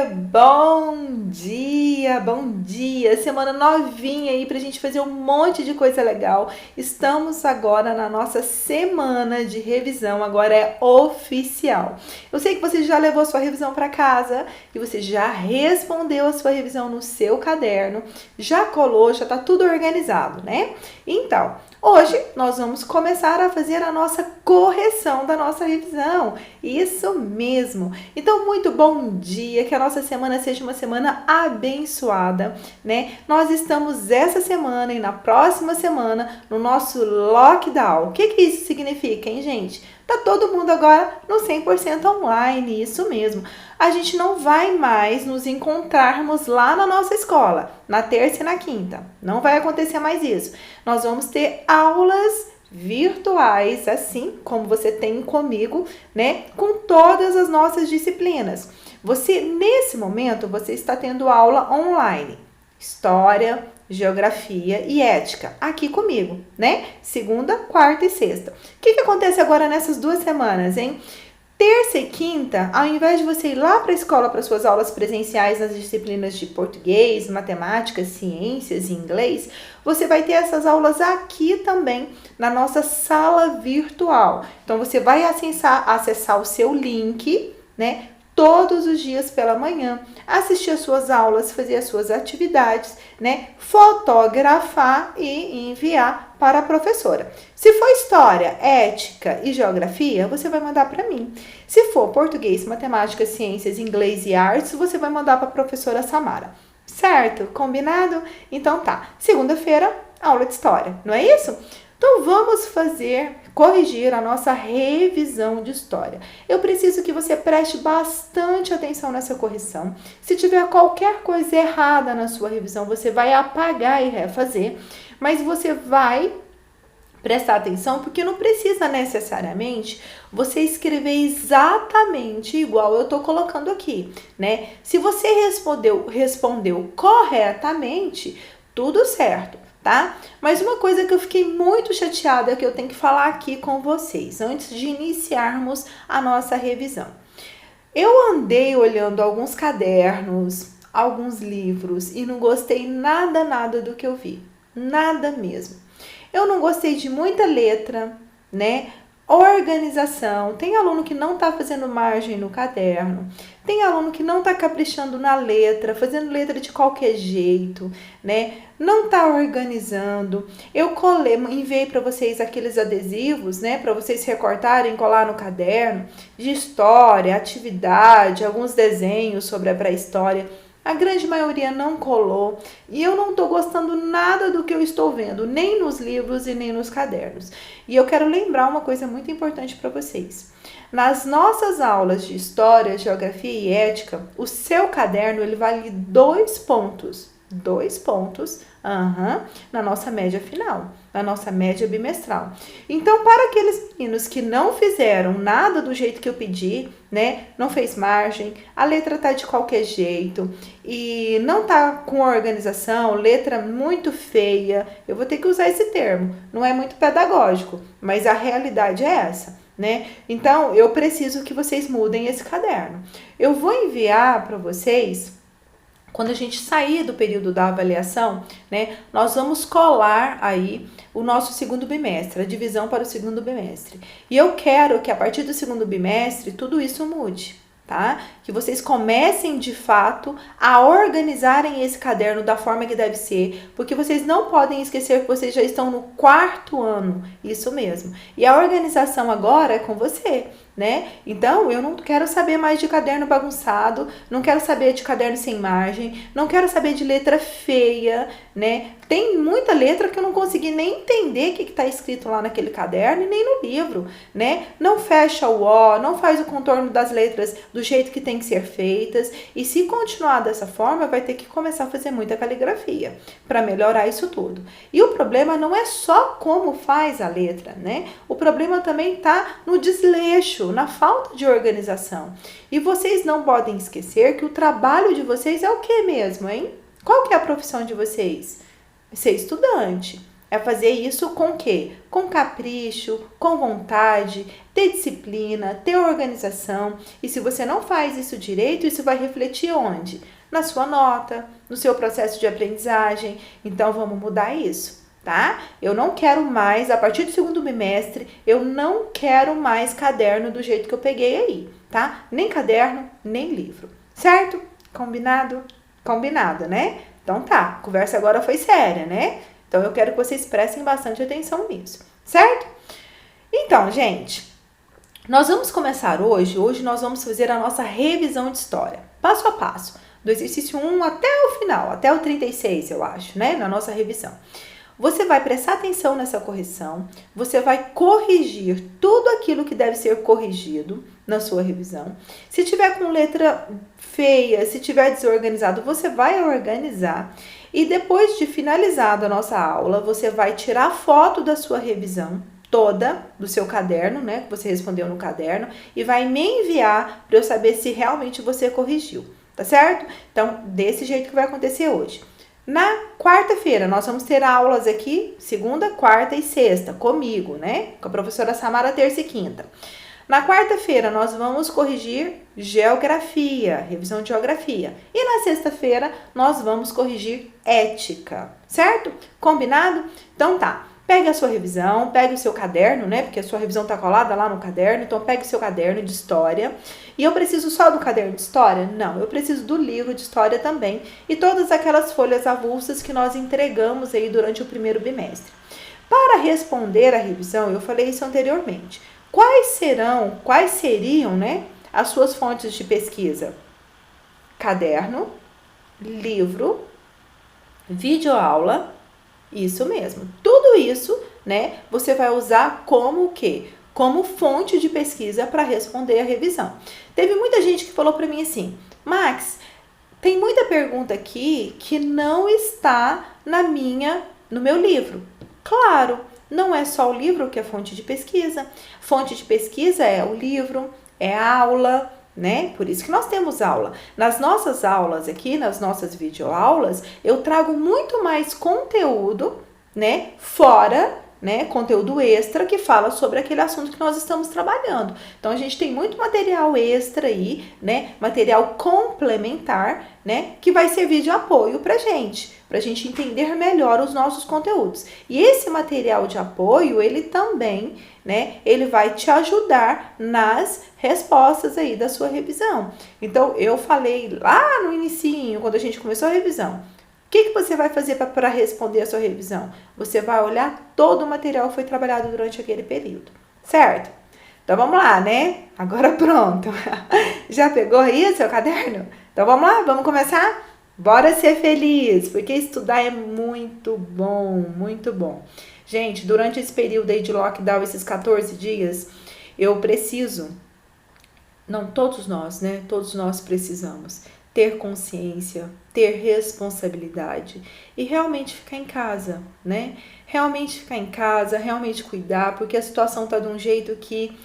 Bom dia, bom dia! Semana novinha aí pra gente fazer um monte de coisa legal. Estamos agora na nossa semana de revisão, agora é oficial. Eu sei que você já levou a sua revisão para casa e você já respondeu a sua revisão no seu caderno, já colou, já tá tudo organizado, né? Então, hoje nós vamos começar a fazer a nossa correção da nossa revisão. Isso mesmo! Então, muito bom dia, que a nossa semana seja uma semana abençoada, né? Nós estamos essa semana e na próxima semana no nosso lockdown. O que isso significa, hein, gente? Tá todo mundo agora no 100% online, isso mesmo. A gente não vai mais nos encontrarmos lá na nossa escola, na terça e na quinta. Não vai acontecer mais isso. Nós vamos ter aulas virtuais, assim como você tem comigo, né? Com todas as nossas disciplinas. Você, nesse momento, você está tendo aula online. História, geografia e ética, aqui comigo, né? Segunda, quarta e sexta. O que acontece agora nessas 2 semanas, hein? Terça e quinta, ao invés de você ir lá para a escola para suas aulas presenciais nas disciplinas de português, matemática, ciências e inglês, você vai ter essas aulas aqui também na nossa sala virtual. Então, você vai acessar o seu link, né? Todos os dias pela manhã, assistir as suas aulas, fazer as suas atividades, né? Fotografar e enviar para a professora. Se for história, ética e geografia, você vai mandar para mim. Se for português, matemática, ciências, inglês e artes, você vai mandar para a professora Samara. Certo? Combinado? Então tá. Segunda-feira, aula de história, não é isso? Então, vamos corrigir a nossa revisão de história. Eu preciso que você preste bastante atenção nessa correção. Se tiver qualquer coisa errada na sua revisão, você vai apagar e refazer, mas você vai prestar atenção, porque não precisa necessariamente você escrever exatamente igual eu estou colocando aqui, né? Se você respondeu corretamente, tudo certo. Tá? Mas uma coisa que eu fiquei muito chateada que eu tenho que falar aqui com vocês, antes de iniciarmos a nossa revisão. Eu andei olhando alguns cadernos, alguns livros e não gostei nada do que eu vi. Nada mesmo. Eu não gostei de muita letra, né? Organização, tem aluno que não está fazendo margem no caderno, tem aluno que não está caprichando na letra, fazendo letra de qualquer jeito, né? Não está organizando. Eu enviei para vocês aqueles adesivos, né? Para vocês recortarem, colar no caderno, de história, atividade, alguns desenhos sobre a pré-história. A grande maioria não colou e eu não estou gostando nada do que eu estou vendo, nem nos livros e nem nos cadernos. E eu quero lembrar uma coisa muito importante para vocês. Nas nossas aulas de história, geografia e ética, o seu caderno ele vale 2 pontos. 2 pontos na nossa média final, na nossa média bimestral. Então, para aqueles meninos que não fizeram nada do jeito que eu pedi, né? Não fez margem, a letra tá de qualquer jeito e não tá com organização, letra muito feia, eu vou ter que usar esse termo. Não é muito pedagógico, mas a realidade é essa, né? Então, eu preciso que vocês mudem esse caderno. Eu vou enviar para vocês. Quando a gente sair do período da avaliação, né, nós vamos colar aí o nosso segundo bimestre, a divisão para o segundo bimestre. E eu quero que a partir do segundo bimestre tudo isso mude, tá? Que vocês comecem de fato a organizarem esse caderno da forma que deve ser, porque vocês não podem esquecer que vocês já estão no 4º ano, isso mesmo. E a organização agora é com você, né? Então, eu não quero saber mais de caderno bagunçado, não quero saber de caderno sem margem, não quero saber de letra feia, né? Tem muita letra que eu não consegui nem entender o que está escrito lá naquele caderno e nem no livro, né? Não fecha o O, não faz o contorno das letras do jeito que tem que ser feitas, e se continuar dessa forma, vai ter que começar a fazer muita caligrafia para melhorar isso tudo. E o problema não é só como faz a letra, né? O problema também está no desleixo, na falta de organização. E vocês não podem esquecer que o trabalho de vocês é o que mesmo, hein? Qual que é a profissão de vocês? Ser estudante. É fazer isso com o quê? Com capricho, com vontade, ter disciplina, ter organização. E se você não faz isso direito, isso vai refletir onde? Na sua nota, no seu processo de aprendizagem. Então, vamos mudar isso, tá? Eu não quero mais, a partir do segundo bimestre, eu não quero mais caderno do jeito que eu peguei aí, tá? Nem caderno, nem livro, certo? Combinado? Combinado, né? Então tá, a conversa agora foi séria, né? Então eu quero que vocês prestem bastante atenção nisso, certo? Então, gente, nós vamos começar hoje nós vamos fazer a nossa revisão de história, passo a passo, do exercício 1 até o final, até o 36, eu acho, né? Na nossa revisão. Você vai prestar atenção nessa correção, você vai corrigir tudo aquilo que deve ser corrigido na sua revisão. Se tiver com letra feia, se tiver desorganizado, você vai organizar. E depois de finalizada a nossa aula, você vai tirar foto da sua revisão toda, do seu caderno, né, que você respondeu no caderno, e vai me enviar para eu saber se realmente você corrigiu, tá certo? Então, desse jeito que vai acontecer hoje. Na quarta-feira, nós vamos ter aulas aqui, segunda, quarta e sexta, comigo, né? Com a professora Samara, terça e quinta. Na quarta-feira, nós vamos corrigir geografia, revisão de geografia. E na sexta-feira, nós vamos corrigir ética, certo? Combinado? Então tá. Pegue a sua revisão, pegue o seu caderno, né? Porque a sua revisão tá colada lá no caderno. Então, pegue o seu caderno de história. E eu preciso só do caderno de história? Não, eu preciso do livro de história também. E todas aquelas folhas avulsas que nós entregamos aí durante o primeiro bimestre. Para responder a revisão, eu falei isso anteriormente. Quais seriam, né, as suas fontes de pesquisa? Caderno, livro, videoaula, isso mesmo. Tudo isso, né, você vai usar como o quê? Como fonte de pesquisa para responder a revisão. Teve muita gente que falou para mim assim, Max, tem muita pergunta aqui que não está no meu livro. Claro, não é só o livro que é fonte de pesquisa. Fonte de pesquisa é o livro, é a aula, né? Por isso que nós temos aula. Nas nossas aulas aqui, nas nossas videoaulas, eu trago muito mais conteúdo, né? Fora, né? Conteúdo extra que fala sobre aquele assunto que nós estamos trabalhando. Então, a gente tem muito material extra aí, né? Material complementar, né? Que vai servir de apoio pra gente entender melhor os nossos conteúdos. E esse material de apoio, ele também, né? Ele vai te ajudar nas respostas aí da sua revisão. Então, eu falei lá no inicinho, quando a gente começou a revisão, o que você vai fazer para responder a sua revisão? Você vai olhar todo o material que foi trabalhado durante aquele período, certo? Então, vamos lá, né? Agora pronto. Já pegou aí o seu caderno? Então, vamos lá? Vamos começar? Bora ser feliz, porque estudar é muito bom, muito bom. Gente, durante esse período aí de lockdown, esses 14 dias, eu preciso, não todos nós, né? Todos nós precisamos ter consciência, ter responsabilidade e realmente ficar em casa, né? Realmente ficar em casa, realmente cuidar, porque a situação tá de um jeito que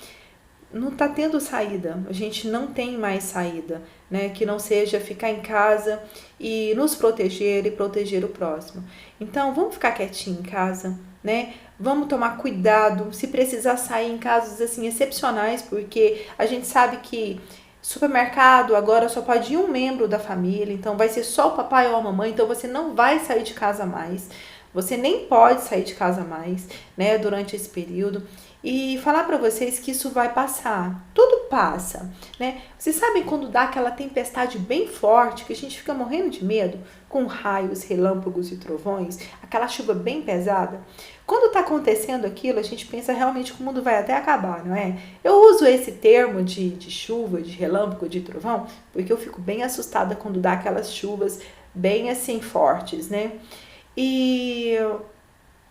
não tá tendo saída, a gente não tem mais saída, né? Que não seja ficar em casa e nos proteger e proteger o próximo. Então, vamos ficar quietinho em casa, né? Vamos tomar cuidado, se precisar sair em casos assim excepcionais, porque a gente sabe que supermercado agora só pode ir um membro da família, então vai ser só o papai ou a mamãe, então você não vai sair de casa mais. Você nem pode sair de casa mais, né, durante esse período. E falar para vocês que isso vai passar. Tudo passa, né? Vocês sabem quando dá aquela tempestade bem forte, que a gente fica morrendo de medo, com raios, relâmpagos e trovões, aquela chuva bem pesada? Quando tá acontecendo aquilo, a gente pensa realmente que o mundo vai até acabar, não é? Eu uso esse termo de chuva, de relâmpago, de trovão, porque eu fico bem assustada quando dá aquelas chuvas bem assim fortes, né? E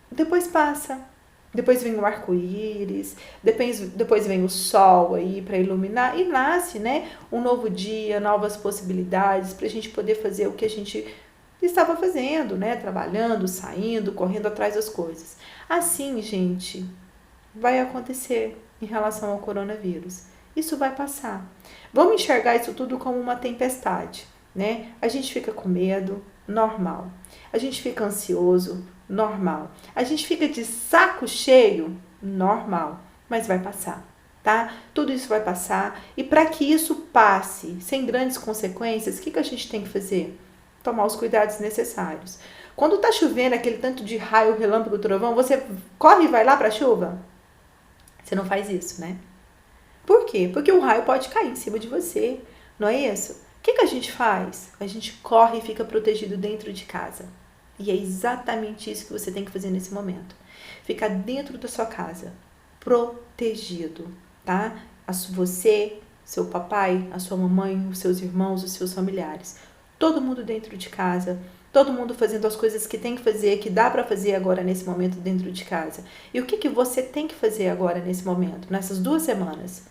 depois passa. Depois vem o arco-íris, depois vem o sol aí para iluminar e nasce, né, um novo dia, novas possibilidades para a gente poder fazer o que a gente estava fazendo, né, trabalhando, saindo, correndo atrás das coisas. Assim, gente, vai acontecer em relação ao coronavírus. Isso vai passar. Vamos enxergar isso tudo como uma tempestade, né? A gente fica com medo, normal. A gente fica ansioso, normal. A gente fica de saco cheio, normal. Mas vai passar, tá? Tudo isso vai passar. E para que isso passe sem grandes consequências, o que a gente tem que fazer? Tomar os cuidados necessários. Quando tá chovendo, aquele tanto de raio, relâmpago, trovão, você corre e vai lá para a chuva? Você não faz isso, né? Por quê? Porque o raio pode cair em cima de você, não é isso? O que a gente faz? A gente corre e fica protegido dentro de casa. E é exatamente isso que você tem que fazer nesse momento. Ficar dentro da sua casa, protegido, tá? Você, seu papai, a sua mamãe, os seus irmãos, os seus familiares. Todo mundo dentro de casa, todo mundo fazendo as coisas que tem que fazer, que dá para fazer agora nesse momento dentro de casa. E o que você tem que fazer agora nesse momento, nessas 2 semanas?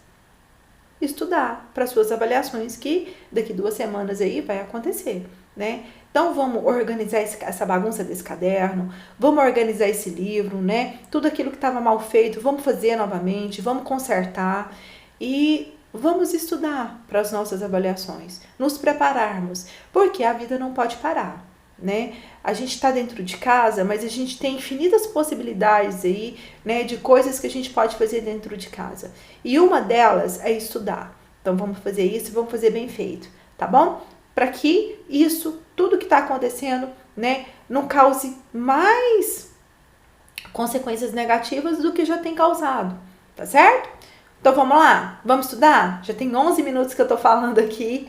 Estudar para suas avaliações que daqui 2 semanas aí vai acontecer, né? Então vamos organizar essa bagunça desse caderno, vamos organizar esse livro, né? Tudo aquilo que estava mal feito, vamos fazer novamente, vamos consertar e vamos estudar para as nossas avaliações, nos prepararmos, porque a vida não pode parar, né? A gente está dentro de casa, mas a gente tem infinitas possibilidades aí, né, de coisas que a gente pode fazer dentro de casa. E uma delas é estudar. Então vamos fazer isso e vamos fazer bem feito, tá bom? Para que isso, tudo que está acontecendo, né, não cause mais consequências negativas do que já tem causado, tá certo? Então vamos lá? Vamos estudar? Já tem 11 minutos que eu tô falando aqui,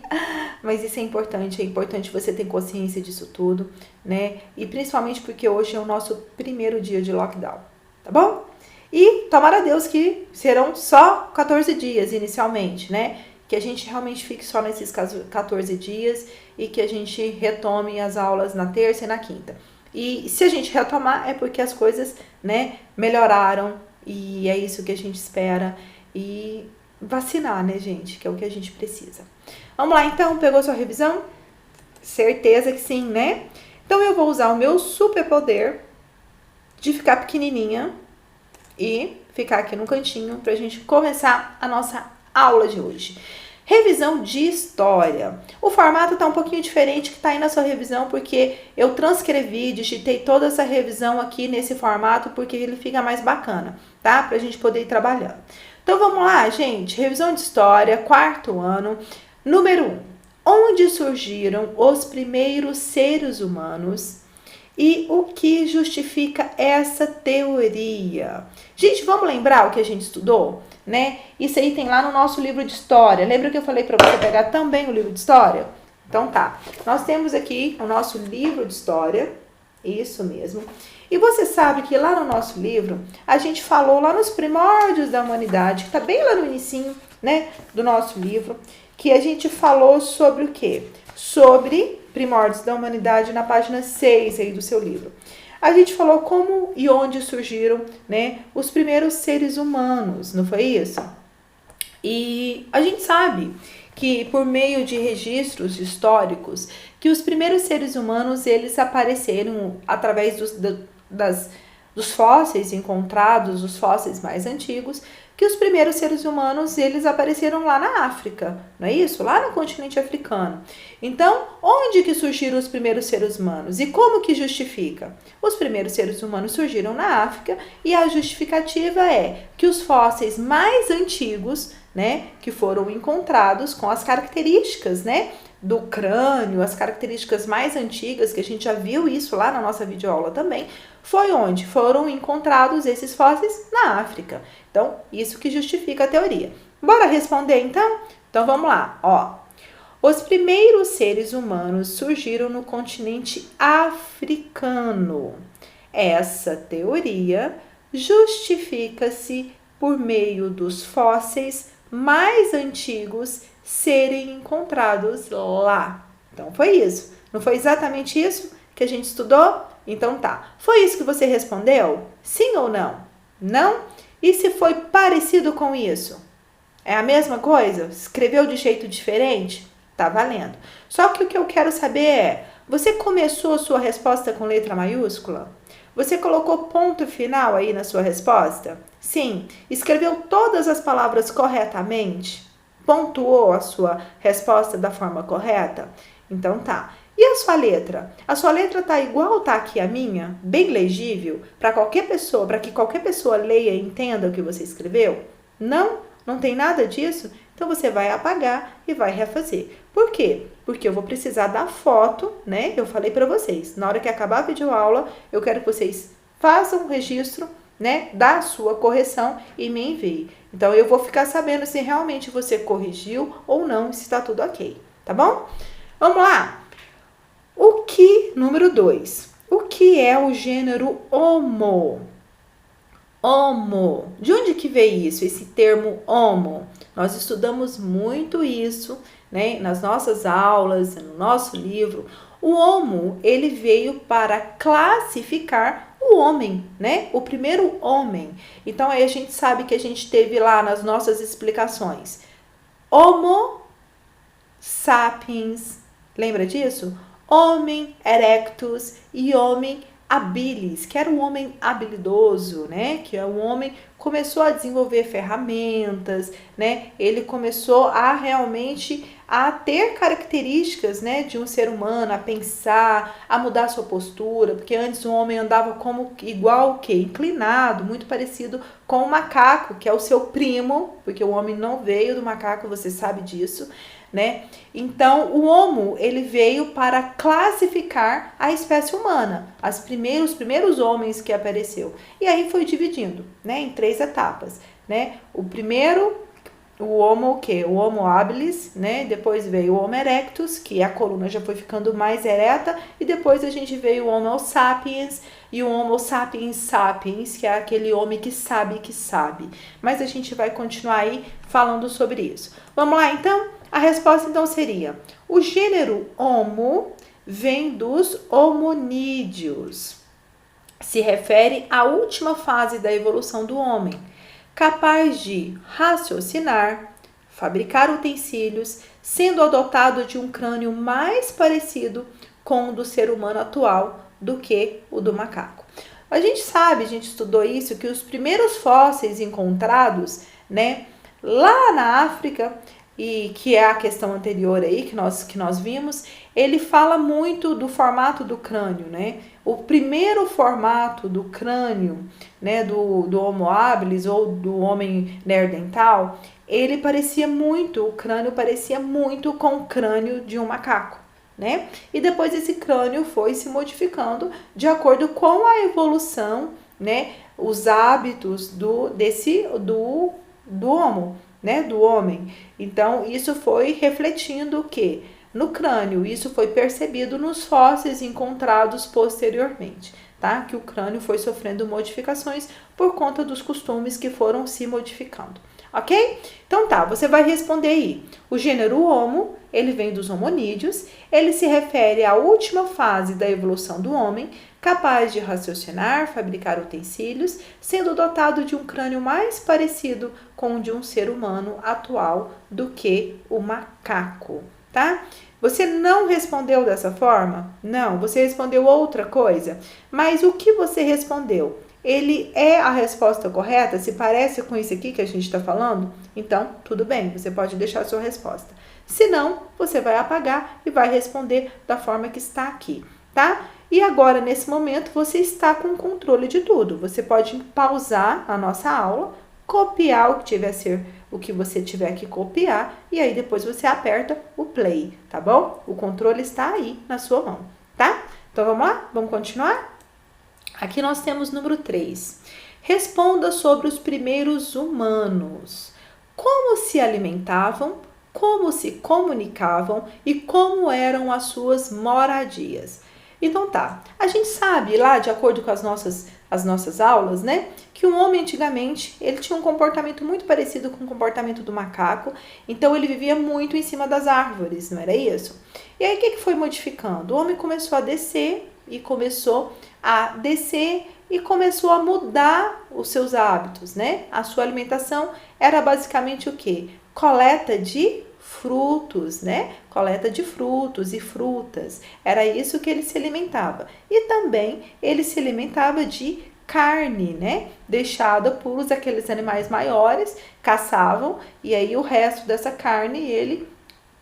mas isso é importante você ter consciência disso tudo, né? E principalmente porque hoje é o nosso primeiro dia de lockdown, tá bom? E tomara a Deus que serão só 14 dias inicialmente, né? Que a gente realmente fique só nesses 14 dias e que a gente retome as aulas na terça e na quinta. E se a gente retomar é porque as coisas, né, melhoraram e é isso que a gente espera. E vacinar, né, gente? Que é o que a gente precisa. Vamos lá, então? Pegou sua revisão? Certeza que sim, né? Então, eu vou usar o meu superpoder de ficar pequenininha e ficar aqui no cantinho pra gente começar a nossa aula de hoje. Revisão de história. O formato tá um pouquinho diferente que tá aí na sua revisão, porque eu transcrevi, digitei toda essa revisão aqui nesse formato, porque ele fica mais bacana, tá? Pra gente poder ir trabalhando. Então, vamos lá, gente. Revisão de história, 4º ano. Número 1. Onde surgiram os primeiros seres humanos e o que justifica essa teoria? Gente, vamos lembrar o que a gente estudou, né? Isso aí tem lá no nosso livro de história. Lembra que eu falei para você pegar também o livro de história? Então tá. Nós temos aqui o nosso livro de história. Isso mesmo. E você sabe que lá no nosso livro, a gente falou lá nos primórdios da humanidade, que tá bem lá no inicinho, né, do nosso livro, que a gente falou sobre o quê? Sobre primórdios da humanidade na página 6 aí do seu livro. A gente falou como e onde surgiram, né, os primeiros seres humanos, não foi isso? E a gente sabe que por meio de registros históricos, que os primeiros seres humanos, eles apareceram através dos fósseis encontrados, os fósseis mais antigos, que os primeiros seres humanos, eles apareceram lá na África, não é isso? Lá no continente africano. Então, onde que surgiram os primeiros seres humanos? E como que justifica? Os primeiros seres humanos surgiram na África e a justificativa é que os fósseis mais antigos, né, que foram encontrados com as características, né, do crânio, as características mais antigas, que a gente já viu isso lá na nossa videoaula também, foi onde foram encontrados esses fósseis? Na África. Então, isso que justifica a teoria. Bora responder, então? Então, vamos lá. Ó, os primeiros seres humanos surgiram no continente africano. Essa teoria justifica-se por meio dos fósseis mais antigos serem encontrados lá. Então, foi isso. Não foi exatamente isso que a gente estudou? Então, tá. Foi isso que você respondeu? Sim ou não? Não? E se foi parecido com isso? É a mesma coisa? Escreveu de jeito diferente? Tá valendo. Só que o que eu quero saber é, você começou a sua resposta com letra maiúscula? Você colocou ponto final aí na sua resposta? Sim. Escreveu todas as palavras corretamente? Pontuou a sua resposta da forma correta? Então tá. E a sua letra? A sua letra tá igual tá aqui a minha? Bem legível? Para qualquer pessoa, para que qualquer pessoa leia e entenda o que você escreveu? Não? Não tem nada disso? Então você vai apagar e vai refazer. Por quê? Porque eu vou precisar da foto, né? Eu falei para vocês, na hora que acabar a videoaula, eu quero que vocês façam um registro, né, da sua correção e me enviem. Então eu vou ficar sabendo se realmente você corrigiu ou não, se está tudo ok, tá bom? Vamos lá! Número 2. O que é o gênero homo? Homo. De onde que veio isso, esse termo homo? Nós estudamos muito isso, né, nas nossas aulas, no nosso livro. O homo, ele veio para classificar o homem, né? O primeiro homem. Então aí a gente sabe que a gente teve lá nas nossas explicações Homo sapiens. Lembra disso? Homem erectus e homem habilis, que era um homem habilidoso, né? Que é um homem que começou a desenvolver ferramentas, né? Ele começou a realmente a ter características, né, de um ser humano, a pensar, a mudar sua postura, porque antes o homem andava como igual o quê? Inclinado, muito parecido com o macaco, que é o seu primo, porque o homem não veio do macaco, você sabe disso, né? Então, o Homo, ele veio para classificar a espécie humana, os primeiros homens que apareceu. E aí foi dividindo, né, em 3 etapas, né? O primeiro, o Homo o quê? O Homo habilis, né? Depois veio o Homo erectus, que a coluna já foi ficando mais ereta, e depois a gente veio o Homo sapiens e o Homo sapiens sapiens, que é aquele homem que sabe que sabe. Mas a gente vai continuar aí falando sobre isso. Vamos lá, então? A resposta, então, seria: o gênero Homo vem dos homonídeos. Se refere à última fase da evolução do homem, capaz de raciocinar, fabricar utensílios, sendo dotado de um crânio mais parecido com o do ser humano atual do que o do macaco. A gente sabe, a gente estudou isso, que os primeiros fósseis encontrados, né, lá na África, e que é a questão anterior aí que nós vimos, ele fala muito do formato do crânio, né? O primeiro formato do crânio, né, do Homo habilis ou do homem neandertal, o crânio parecia muito com o crânio de um macaco, né? E depois esse crânio foi se modificando de acordo com a evolução, né, os hábitos do Homo, né, do homem. Então, isso foi refletindo o quê? No crânio. Isso foi percebido nos fósseis encontrados posteriormente, tá? Que o crânio foi sofrendo modificações por conta dos costumes que foram se modificando. Ok? Então tá, você vai responder aí. O gênero Homo, ele vem dos homonídeos, ele se refere à última fase da evolução do homem, capaz de raciocinar, fabricar utensílios, sendo dotado de um crânio mais parecido com o de um ser humano atual do que o macaco, tá? Você não respondeu dessa forma? Não, você respondeu outra coisa. Mas o que você respondeu? Ele é a resposta correta? Se parece com isso aqui que a gente está falando? Então, tudo bem, você pode deixar a sua resposta. Se não, você vai apagar e vai responder da forma que está aqui, tá? E agora, nesse momento, você está com o controle de tudo. Você pode pausar a nossa aula, copiar o que você tiver que copiar e aí depois você aperta o play, tá bom? O controle está aí na sua mão, tá? Então, vamos lá? Vamos continuar? Aqui nós temos número 3. Responda sobre os primeiros humanos. Como se alimentavam, como se comunicavam e como eram as suas moradias. Então tá, a gente sabe lá, de acordo com as nossas aulas, né, que o homem antigamente, ele tinha um comportamento muito parecido com o comportamento do macaco, então ele vivia muito em cima das árvores, não era isso? E aí o que foi modificando? O homem começou a descer e começou a mudar os seus hábitos, né? A sua alimentação era basicamente o quê? Coleta de frutos, né? Coleta de frutos e frutas. Era isso que ele se alimentava. E também ele se alimentava de carne, né? Deixada por aqueles animais maiores, caçavam, e aí o resto dessa carne ele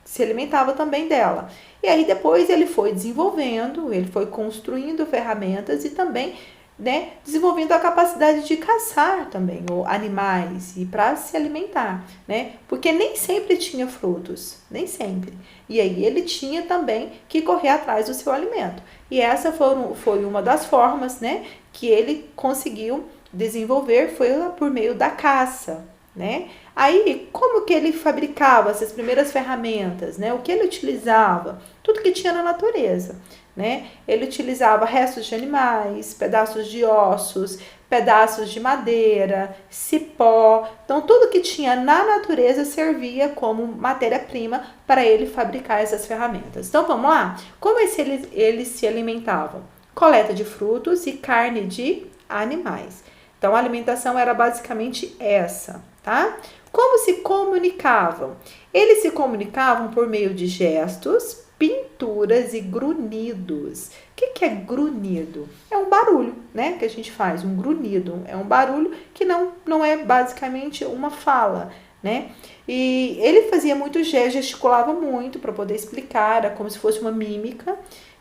se alimentava também dela. E aí depois ele foi desenvolvendo, ele foi construindo ferramentas e também, né, desenvolvendo a capacidade de caçar também ou animais e para se alimentar, né? Porque nem sempre tinha frutos, nem sempre. E aí ele tinha também que correr atrás do seu alimento. E essa foi uma das formas, né, que ele conseguiu desenvolver, foi por meio da caça, né? Aí, como que ele fabricava essas primeiras ferramentas, né? O que ele utilizava? Tudo que tinha na natureza, né? Ele utilizava restos de animais, pedaços de ossos, pedaços de madeira, cipó. Então, tudo que tinha na natureza servia como matéria-prima para ele fabricar essas ferramentas. Então, vamos lá? Como eles se alimentavam? Coleta de frutos e carne de animais. Então, a alimentação era basicamente essa, tá? Como se comunicavam? Eles se comunicavam por meio de gestos, pinturas e grunhidos. O que é grunhido? É um barulho, né, que a gente faz, um grunhido. É um barulho que não é basicamente uma fala, né? E ele fazia muito gesto, gesticulava muito para poder explicar, era como se fosse uma mímica,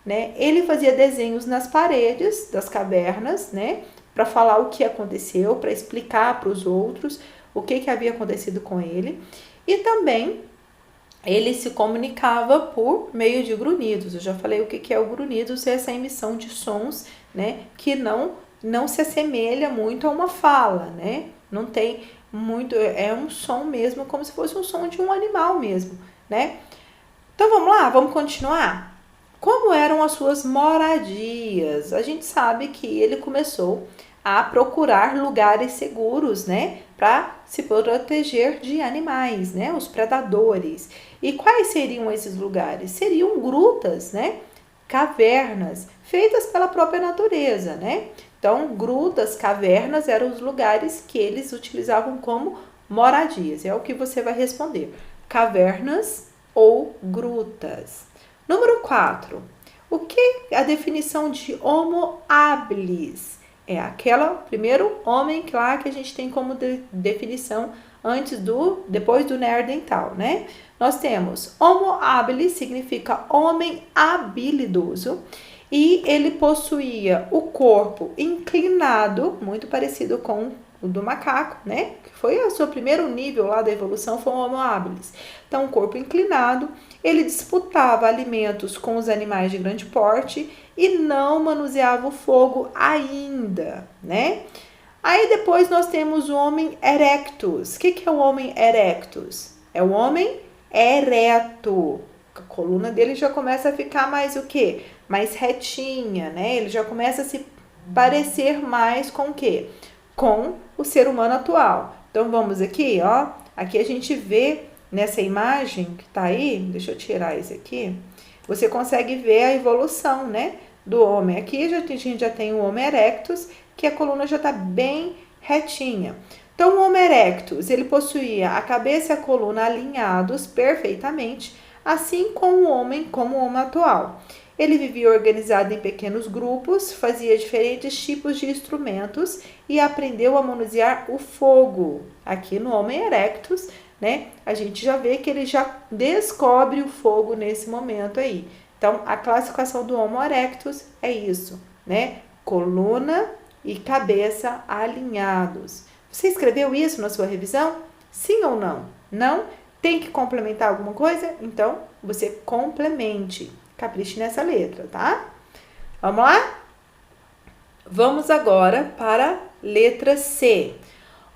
né? Ele fazia desenhos nas paredes das cavernas, né, para falar o que aconteceu, para explicar para os outros o que havia acontecido com ele. E também ele se comunicava por meio de grunhidos. Eu já falei o que é o grunhidos, é essa emissão de sons, né, que não se assemelha muito a uma fala, né? Não tem muito, é um som mesmo, como se fosse um som de um animal mesmo, né? Então vamos lá, vamos continuar? Como eram as suas moradias? A gente sabe que ele começou a procurar lugares seguros, né, para se proteger de animais, né, os predadores. E quais seriam esses lugares? Seriam grutas, né, cavernas, feitas pela própria natureza, né? Então, grutas, cavernas eram os lugares que eles utilizavam como moradias. É o que você vai responder. Cavernas ou grutas. Número 4. O que é a definição de Homo habilis? É primeiro homem lá que a gente tem como definição depois do Neandertal, né? Nós temos Homo habilis, significa homem habilidoso, e ele possuía o corpo inclinado, muito parecido com o do macaco, né? Que foi o seu primeiro nível lá da evolução, foi o Homo habilis. Então, o corpo inclinado, ele disputava alimentos com os animais de grande porte e não manuseava o fogo ainda, né? Aí depois nós temos o homem erectus. O que é o homem erectus? É o homem ereto. A coluna dele já começa a ficar mais o quê? Mais retinha, né? Ele já começa a se parecer mais com o quê? Com o ser humano atual. Então vamos aqui, ó. Aqui a gente vê nessa imagem que tá aí, deixa eu tirar esse aqui. Você consegue ver a evolução, né, do homem. Aqui a gente já tem o Homo erectus, que a coluna já está bem retinha. Então, o Homo erectus, ele possuía a cabeça e a coluna alinhados perfeitamente, assim como o homem atual. Ele vivia organizado em pequenos grupos, fazia diferentes tipos de instrumentos e aprendeu a manusear o fogo. Aqui no Homo erectus, né, a gente já vê que ele já descobre o fogo nesse momento aí. Então, a classificação do Homo erectus é isso, né? Coluna e cabeça alinhados. Você escreveu isso na sua revisão? Sim ou não? Não? Tem que complementar alguma coisa? Então, você complemente. Capriche nessa letra, tá? Vamos lá? Vamos agora para a letra C.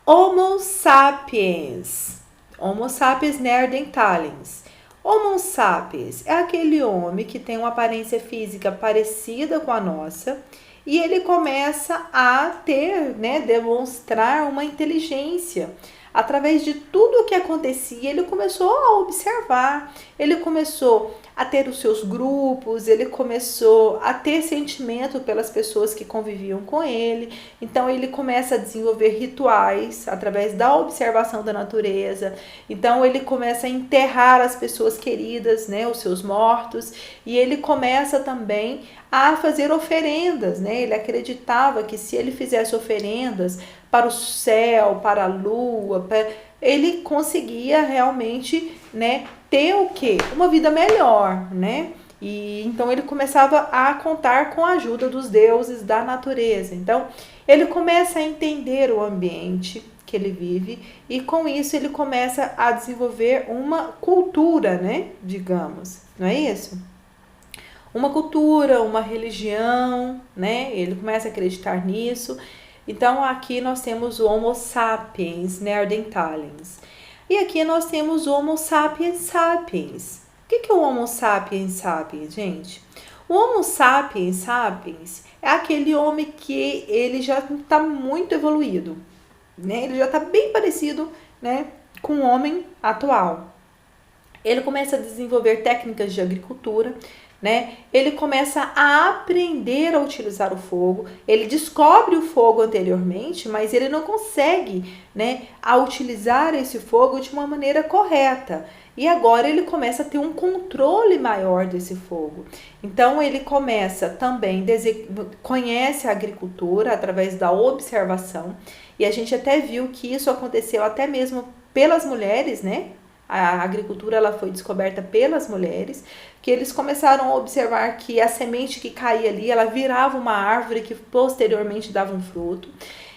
Homo sapiens. Homo sapiens neanderthalensis. Homo sapiens é aquele homem que tem uma aparência física parecida com a nossa e ele começa a ter, né, demonstrar uma inteligência. Através de tudo o que acontecia, ele começou a observar, ele começou a ter os seus grupos, ele começou a ter sentimento pelas pessoas que conviviam com ele. Então ele começa a desenvolver rituais através da observação da natureza. Então ele começa a enterrar as pessoas queridas, né, os seus mortos, e ele começa também a fazer oferendas, né? Ele acreditava que se ele fizesse oferendas para o céu, para a lua, ele conseguia realmente, né, ter o quê? Uma vida melhor, né? E então ele começava a contar com a ajuda dos deuses da natureza. Então ele começa a entender o ambiente que ele vive e com isso ele começa a desenvolver uma cultura, né? Digamos, não é isso? Uma cultura, uma religião, né? Ele começa a acreditar nisso. Então aqui nós temos o Homo sapiens neanderthalensis. E aqui nós temos o Homo sapiens sapiens. O que é o Homo sapiens sapiens, gente? O Homo sapiens sapiens é aquele homem que ele já está muito evoluído, né? Ele já está bem parecido, né, com o homem atual. Ele começa a desenvolver técnicas de agricultura, né? Ele começa a aprender a utilizar o fogo. Ele descobre o fogo anteriormente, mas ele não consegue, né, a utilizar esse fogo de uma maneira correta. E agora ele começa a ter um controle maior desse fogo. Então ele começa também, conhece a agricultura através da observação. E a gente até viu que isso aconteceu até mesmo pelas mulheres, né? A agricultura ela foi descoberta pelas mulheres, que eles começaram a observar que a semente que caía ali, ela virava uma árvore que posteriormente dava um fruto.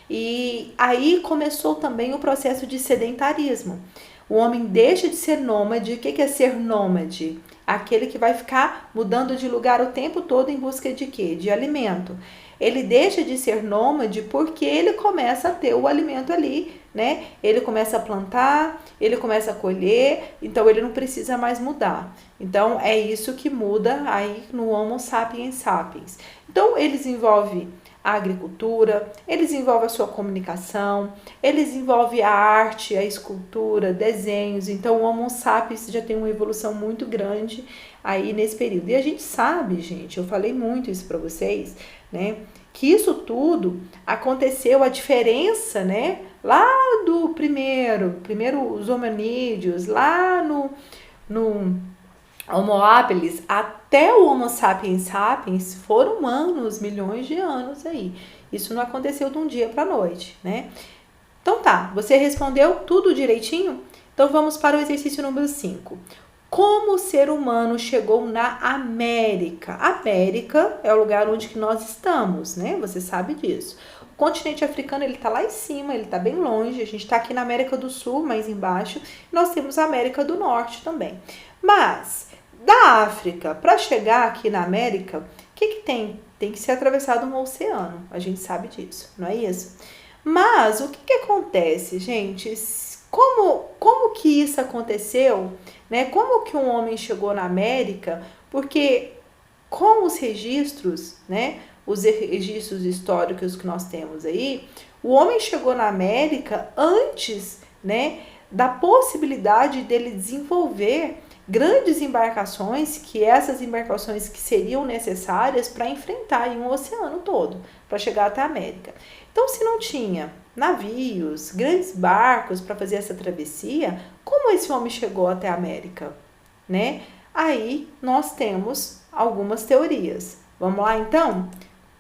E aí começou também o processo de sedentarismo. O homem deixa de ser nômade. O que é ser nômade? Aquele que vai ficar mudando de lugar o tempo todo em busca de quê? De alimento. Ele deixa de ser nômade porque ele começa a ter o alimento ali, né? Ele começa a plantar, ele começa a colher, então ele não precisa mais mudar. Então é isso que muda aí no Homo sapiens sapiens. Então ele desenvolve a agricultura, ele desenvolve a sua comunicação, ele desenvolve a arte, a escultura, desenhos. Então o Homo sapiens já tem uma evolução muito grande aí nesse período. E a gente sabe, gente, eu falei muito isso para vocês, né? Que isso tudo aconteceu, a diferença, né? Lá do primeiro os hominídeos, lá no Homo habilis, até o Homo sapiens sapiens, foram anos, milhões de anos aí. Isso não aconteceu de um dia para a noite, né? Então tá, você respondeu tudo direitinho? Então vamos para o exercício número 5. Como o ser humano chegou na América? América é o lugar onde que nós estamos, né? Você sabe disso. O continente africano, ele tá lá em cima, ele tá bem longe. A gente tá aqui na América do Sul, mais embaixo. Nós temos a América do Norte também. Mas, da África, para chegar aqui na América, o que tem? Tem que ser atravessado um oceano. A gente sabe disso, não é isso? Mas, o que acontece, gente? Como que isso aconteceu? Né? Como que um homem chegou na América? Porque com os registros, né, os registros históricos que nós temos aí, o homem chegou na América antes, né, da possibilidade dele desenvolver grandes embarcações, que essas embarcações que seriam necessárias para enfrentar um oceano todo, para chegar até a América. Então, se não tinha navios, grandes barcos para fazer essa travessia, como esse homem chegou até a América, né? Aí nós temos algumas teorias. Vamos lá então?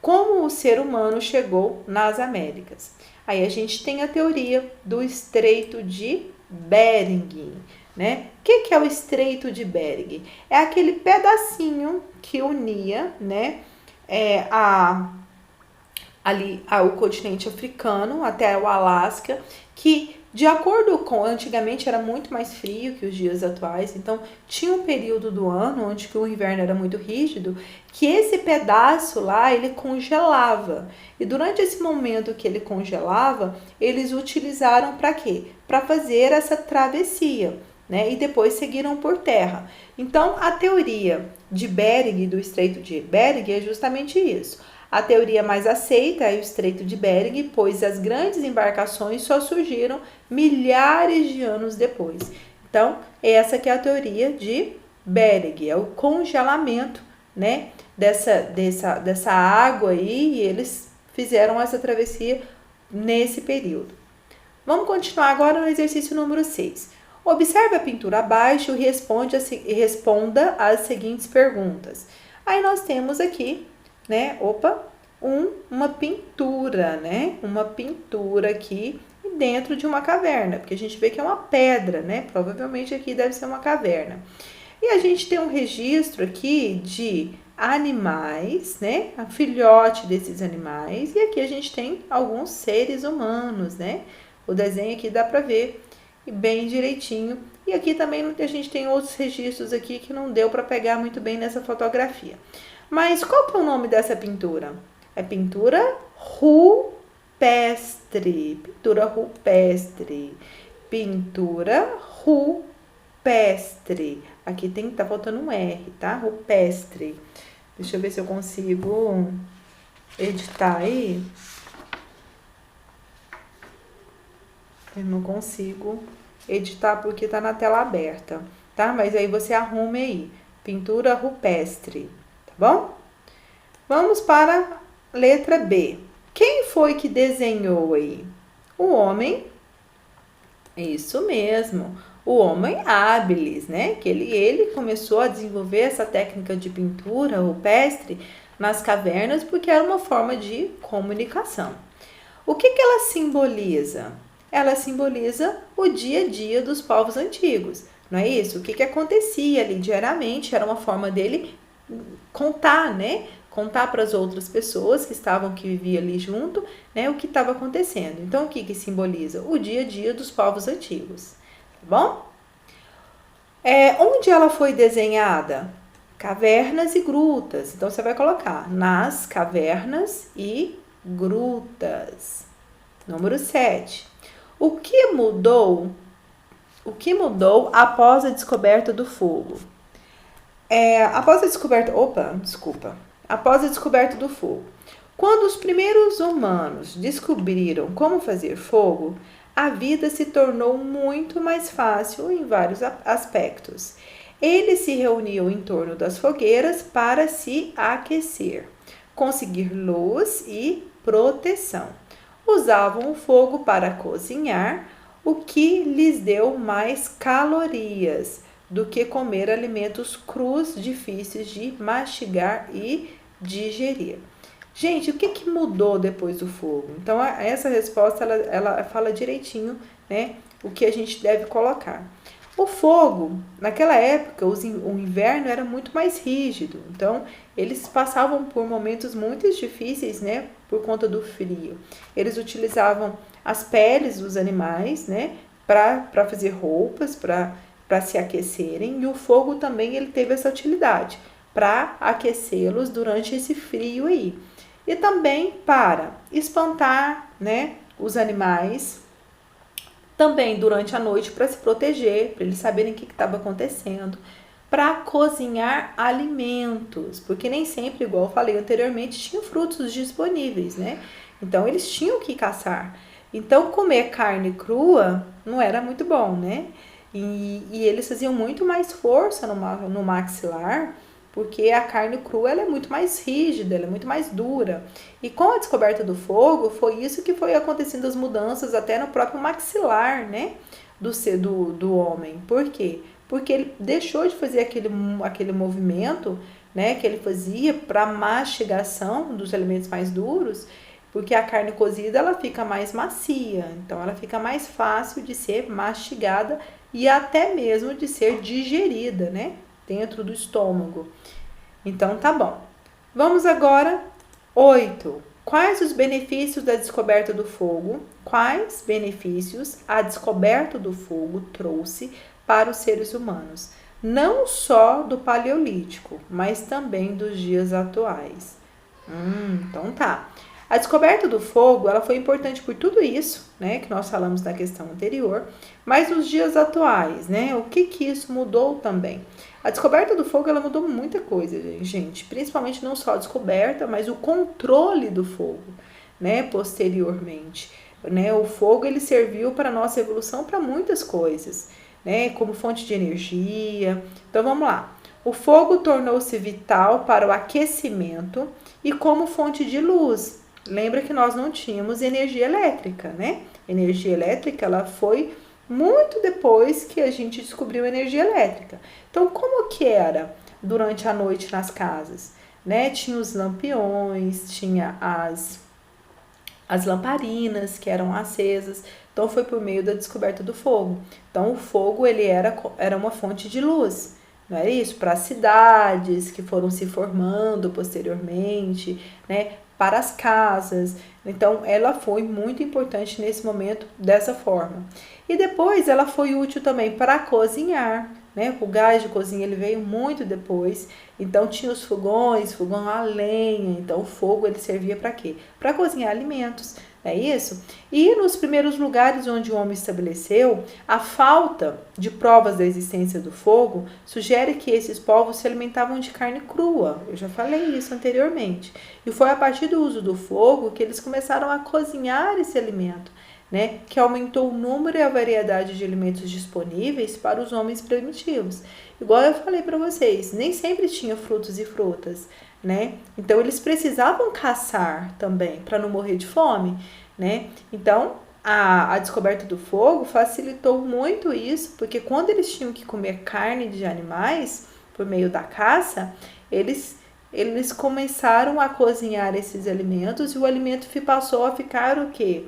Como o ser humano chegou nas Américas? Aí a gente tem a teoria do Estreito de Bering, né? O que é o Estreito de Bering? É aquele pedacinho que unia, né, o continente africano até o Alasca, que de acordo com, antigamente era muito mais frio que os dias atuais, então tinha um período do ano onde que o inverno era muito rígido, que esse pedaço lá ele congelava. E durante esse momento que ele congelava, eles utilizaram para quê? Para fazer essa travessia, né? E depois seguiram por terra. Então a teoria de Bering, do Estreito de Bering, é justamente isso. A teoria mais aceita é o Estreito de Bering, pois as grandes embarcações só surgiram milhares de anos depois. Então, essa que é a teoria de Bering, é o congelamento, né, dessa água aí, e eles fizeram essa travessia nesse período. Vamos continuar agora no exercício número 6. Observe a pintura abaixo e responda as seguintes perguntas. Aí nós temos aqui, né? Uma pintura, né? Uma pintura aqui dentro de uma caverna, porque a gente vê que é uma pedra, né? Provavelmente aqui deve ser uma caverna. E a gente tem um registro aqui de animais, né? A filhote desses animais. E aqui a gente tem alguns seres humanos, né? O desenho aqui dá para ver bem direitinho. E aqui também a gente tem outros registros aqui que não deu para pegar muito bem nessa fotografia. Mas qual que é o nome dessa pintura? É pintura rupestre. Pintura rupestre. Pintura rupestre. Aqui tá faltando um R, tá? Rupestre. Deixa eu ver se eu consigo editar aí. Eu não consigo editar porque tá na tela aberta, tá? Mas aí você arrume aí. Pintura rupestre, tá bom? Vamos para a letra B. Quem foi que desenhou aí? O homem. Isso mesmo. O homem habilis, né? Que ele começou a desenvolver essa técnica de pintura rupestre nas cavernas porque era uma forma de comunicação. O que ela simboliza? Ela simboliza o dia a dia dos povos antigos, não é isso? O que acontecia ali diariamente era uma forma dele contar, né? Contar para as outras pessoas que viviam ali junto, né? O que estava acontecendo. Então, o que simboliza? O dia a dia dos povos antigos, tá bom? Onde ela foi desenhada? Cavernas e grutas. Então, você vai colocar nas cavernas e grutas. Número 7. O que mudou após a descoberta do fogo? Após a descoberta do fogo. Quando os primeiros humanos descobriram como fazer fogo, a vida se tornou muito mais fácil em vários aspectos. Eles se reuniam em torno das fogueiras para se aquecer, conseguir luz e proteção. Usavam o fogo para cozinhar, o que lhes deu mais calorias do que comer alimentos crus difíceis de mastigar e digerir. Gente, o que mudou depois do fogo? Então, essa resposta ela fala direitinho, né, o que a gente deve colocar. O fogo, naquela época, o inverno era muito mais rígido, então eles passavam por momentos muito difíceis, né, por conta do frio. Eles utilizavam as peles dos animais, né, para fazer roupas, para se aquecerem, e o fogo também ele teve essa utilidade para aquecê-los durante esse frio aí. E também para espantar, né, os animais, também durante a noite para se proteger, para eles saberem o que estava acontecendo, para cozinhar alimentos, porque nem sempre, igual eu falei anteriormente, tinham frutos disponíveis, né? Então eles tinham que caçar. Então comer carne crua não era muito bom, né? E eles faziam muito mais força no maxilar, porque a carne crua ela é muito mais rígida, ela é muito mais dura. E com a descoberta do fogo, foi isso que foi acontecendo as mudanças até no próprio maxilar, né, do homem. Por quê? Porque ele deixou de fazer aquele movimento, né, que ele fazia para mastigação dos alimentos mais duros, porque a carne cozida ela fica mais macia, então ela fica mais fácil de ser mastigada e até mesmo de ser digerida, né, dentro do estômago. Então, tá bom. Vamos agora, 8. Quais os benefícios da descoberta do fogo? Quais benefícios a descoberta do fogo trouxe para os seres humanos? Não só do Paleolítico, mas também dos dias atuais. Então tá. A descoberta do fogo, ela foi importante por tudo isso, né, que nós falamos na questão anterior, mas nos dias atuais, né, o que isso mudou também? A descoberta do fogo, ela mudou muita coisa, gente, principalmente não só a descoberta, mas o controle do fogo, né, posteriormente, né, o fogo, ele serviu para a nossa evolução para muitas coisas, né, como fonte de energia. Então, vamos lá. O fogo tornou-se vital para o aquecimento e como fonte de luz. Lembra que nós não tínhamos energia elétrica, né? Energia elétrica, ela foi muito depois que a gente descobriu a energia elétrica. Então, como que era durante a noite nas casas? Né? Tinha os lampiões, tinha as lamparinas que eram acesas Então foi por meio da descoberta do fogo. Então o fogo ele era uma fonte de luz, não é isso? Para as cidades que foram se formando posteriormente, né? Para as casas. Então ela foi muito importante nesse momento dessa forma. E depois ela foi útil também para cozinhar, né? O gás de cozinha ele veio muito depois. Então tinha os fogões, fogão a lenha. Então o fogo ele servia para quê? Para cozinhar alimentos. É isso? E nos primeiros lugares onde o homem estabeleceu, a falta de provas da existência do fogo sugere que esses povos se alimentavam de carne crua. Eu já falei isso anteriormente. E foi a partir do uso do fogo que eles começaram a cozinhar esse alimento, né? Que aumentou o número e a variedade de alimentos disponíveis para os homens primitivos. Igual eu falei para vocês, nem sempre tinha frutos e frutas, né? Então eles precisavam caçar também para não morrer de fome, né? Então a descoberta do fogo facilitou muito isso, porque quando eles tinham que comer carne de animais por meio da caça, eles começaram a cozinhar esses alimentos e o alimento passou a ficar o quê?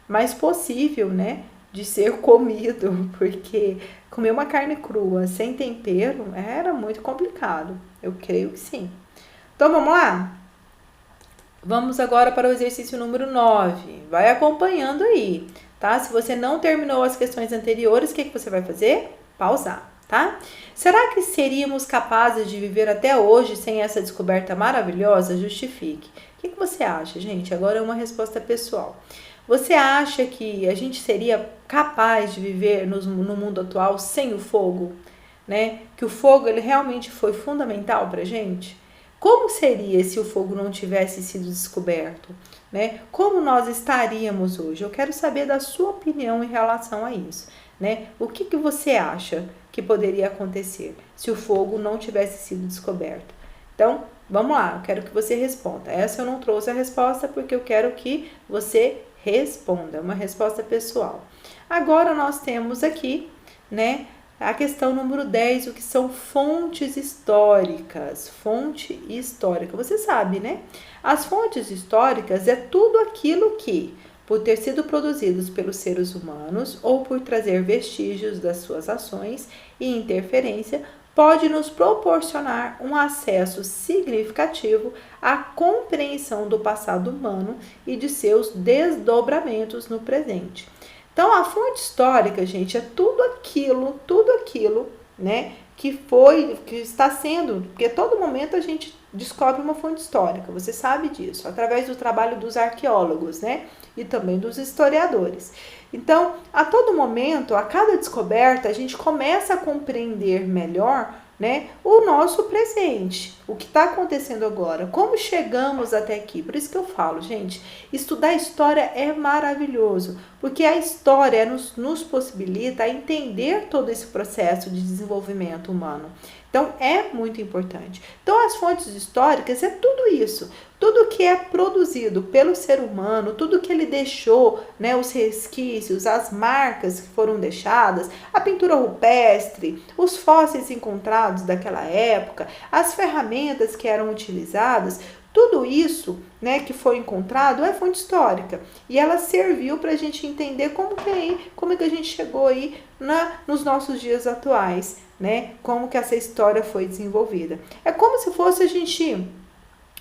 Mais possível, né? De ser comido, porque comer uma carne crua sem tempero era muito complicado. Eu creio que sim. Então vamos lá? Vamos agora para o exercício número 9. Vai acompanhando aí, tá? Se você não terminou as questões anteriores, o que você vai fazer? Pausar, tá? Será que seríamos capazes de viver até hoje sem essa descoberta maravilhosa? Justifique. O que você acha, gente? Agora é uma resposta pessoal. Você acha que a gente seria capaz de viver no mundo atual sem o fogo? Né? Que o fogo ele realmente foi fundamental para a gente? Como seria se o fogo não tivesse sido descoberto? Né? Como nós estaríamos hoje? Eu quero saber da sua opinião em relação a isso. Né? O que você acha que poderia acontecer se o fogo não tivesse sido descoberto? Então, vamos lá, eu quero que você responda. Essa eu não trouxe a resposta porque eu quero que você responda, uma resposta pessoal. Agora nós temos aqui, né, a questão número 10, o que são fontes históricas. Fonte histórica, você sabe, né? As fontes históricas é tudo aquilo que, por ter sido produzidos pelos seres humanos ou por trazer vestígios das suas ações e interferência, pode nos proporcionar um acesso significativo à compreensão do passado humano e de seus desdobramentos no presente. Então, a fonte histórica, gente, é tudo aquilo, né, que está sendo, porque a todo momento a gente descobre uma fonte histórica, você sabe disso, através do trabalho dos arqueólogos, né, e também dos historiadores. Então, a todo momento, a cada descoberta, a gente começa a compreender melhor, né, o nosso presente, o que está acontecendo agora, como chegamos até aqui. Por isso que eu falo, gente, estudar história é maravilhoso, porque a história nos possibilita entender todo esse processo de desenvolvimento humano. Então, é muito importante. Então, as fontes históricas é tudo isso. Tudo que é produzido pelo ser humano, tudo que ele deixou, né, os resquícios, as marcas que foram deixadas, a pintura rupestre, os fósseis encontrados daquela época, as ferramentas que eram utilizadas, tudo isso, né, que foi encontrado é fonte histórica. E ela serviu para a gente entender como que a gente chegou aí nos nossos dias atuais, né? Como que essa história foi desenvolvida. É como se fosse a gente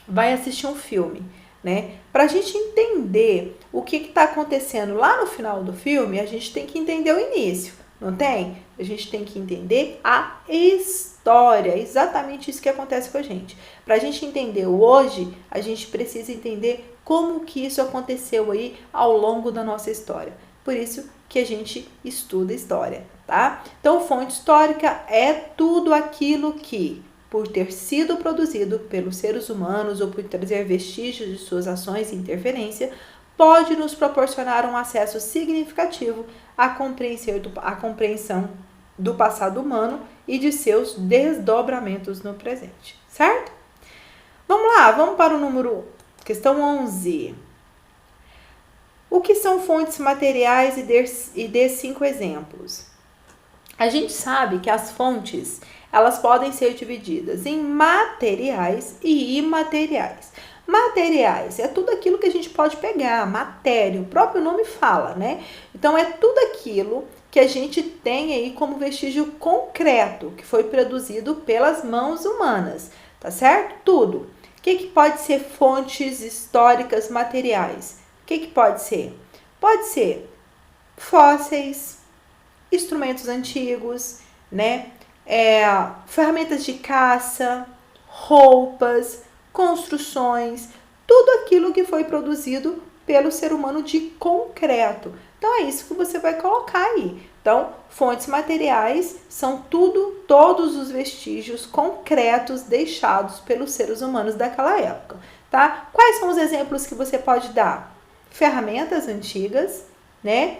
vai assistir um filme, né? Para a gente entender o que está acontecendo lá no final do filme, a gente tem que entender o início, não tem? A gente tem que entender a história, exatamente isso que acontece com a gente. Para a gente entender o hoje, a gente precisa entender como que isso aconteceu aí ao longo da nossa história. Por isso que a gente estuda história, tá? Então, fonte histórica é tudo aquilo que, por ter sido produzido pelos seres humanos ou por trazer vestígios de suas ações e interferência, pode nos proporcionar um acesso significativo à compreensão do passado humano e de seus desdobramentos no presente, certo? Vamos lá, vamos para o questão 11. O que são fontes materiais e dê 5 exemplos. A gente sabe que as fontes, elas podem ser divididas em materiais e imateriais. Materiais é tudo aquilo que a gente pode pegar, matéria, o próprio nome fala, né? Então é tudo aquilo que a gente tem aí como vestígio concreto, que foi produzido pelas mãos humanas, tá certo? Tudo. O que pode ser fontes históricas materiais? O que pode ser? Pode ser fósseis, instrumentos antigos, né? Ferramentas de caça, roupas, construções, tudo aquilo que foi produzido pelo ser humano de concreto. Então é isso que você vai colocar aí. Então, fontes materiais são todos os vestígios concretos deixados pelos seres humanos daquela época, tá? Quais são os exemplos que você pode dar? Ferramentas antigas, né?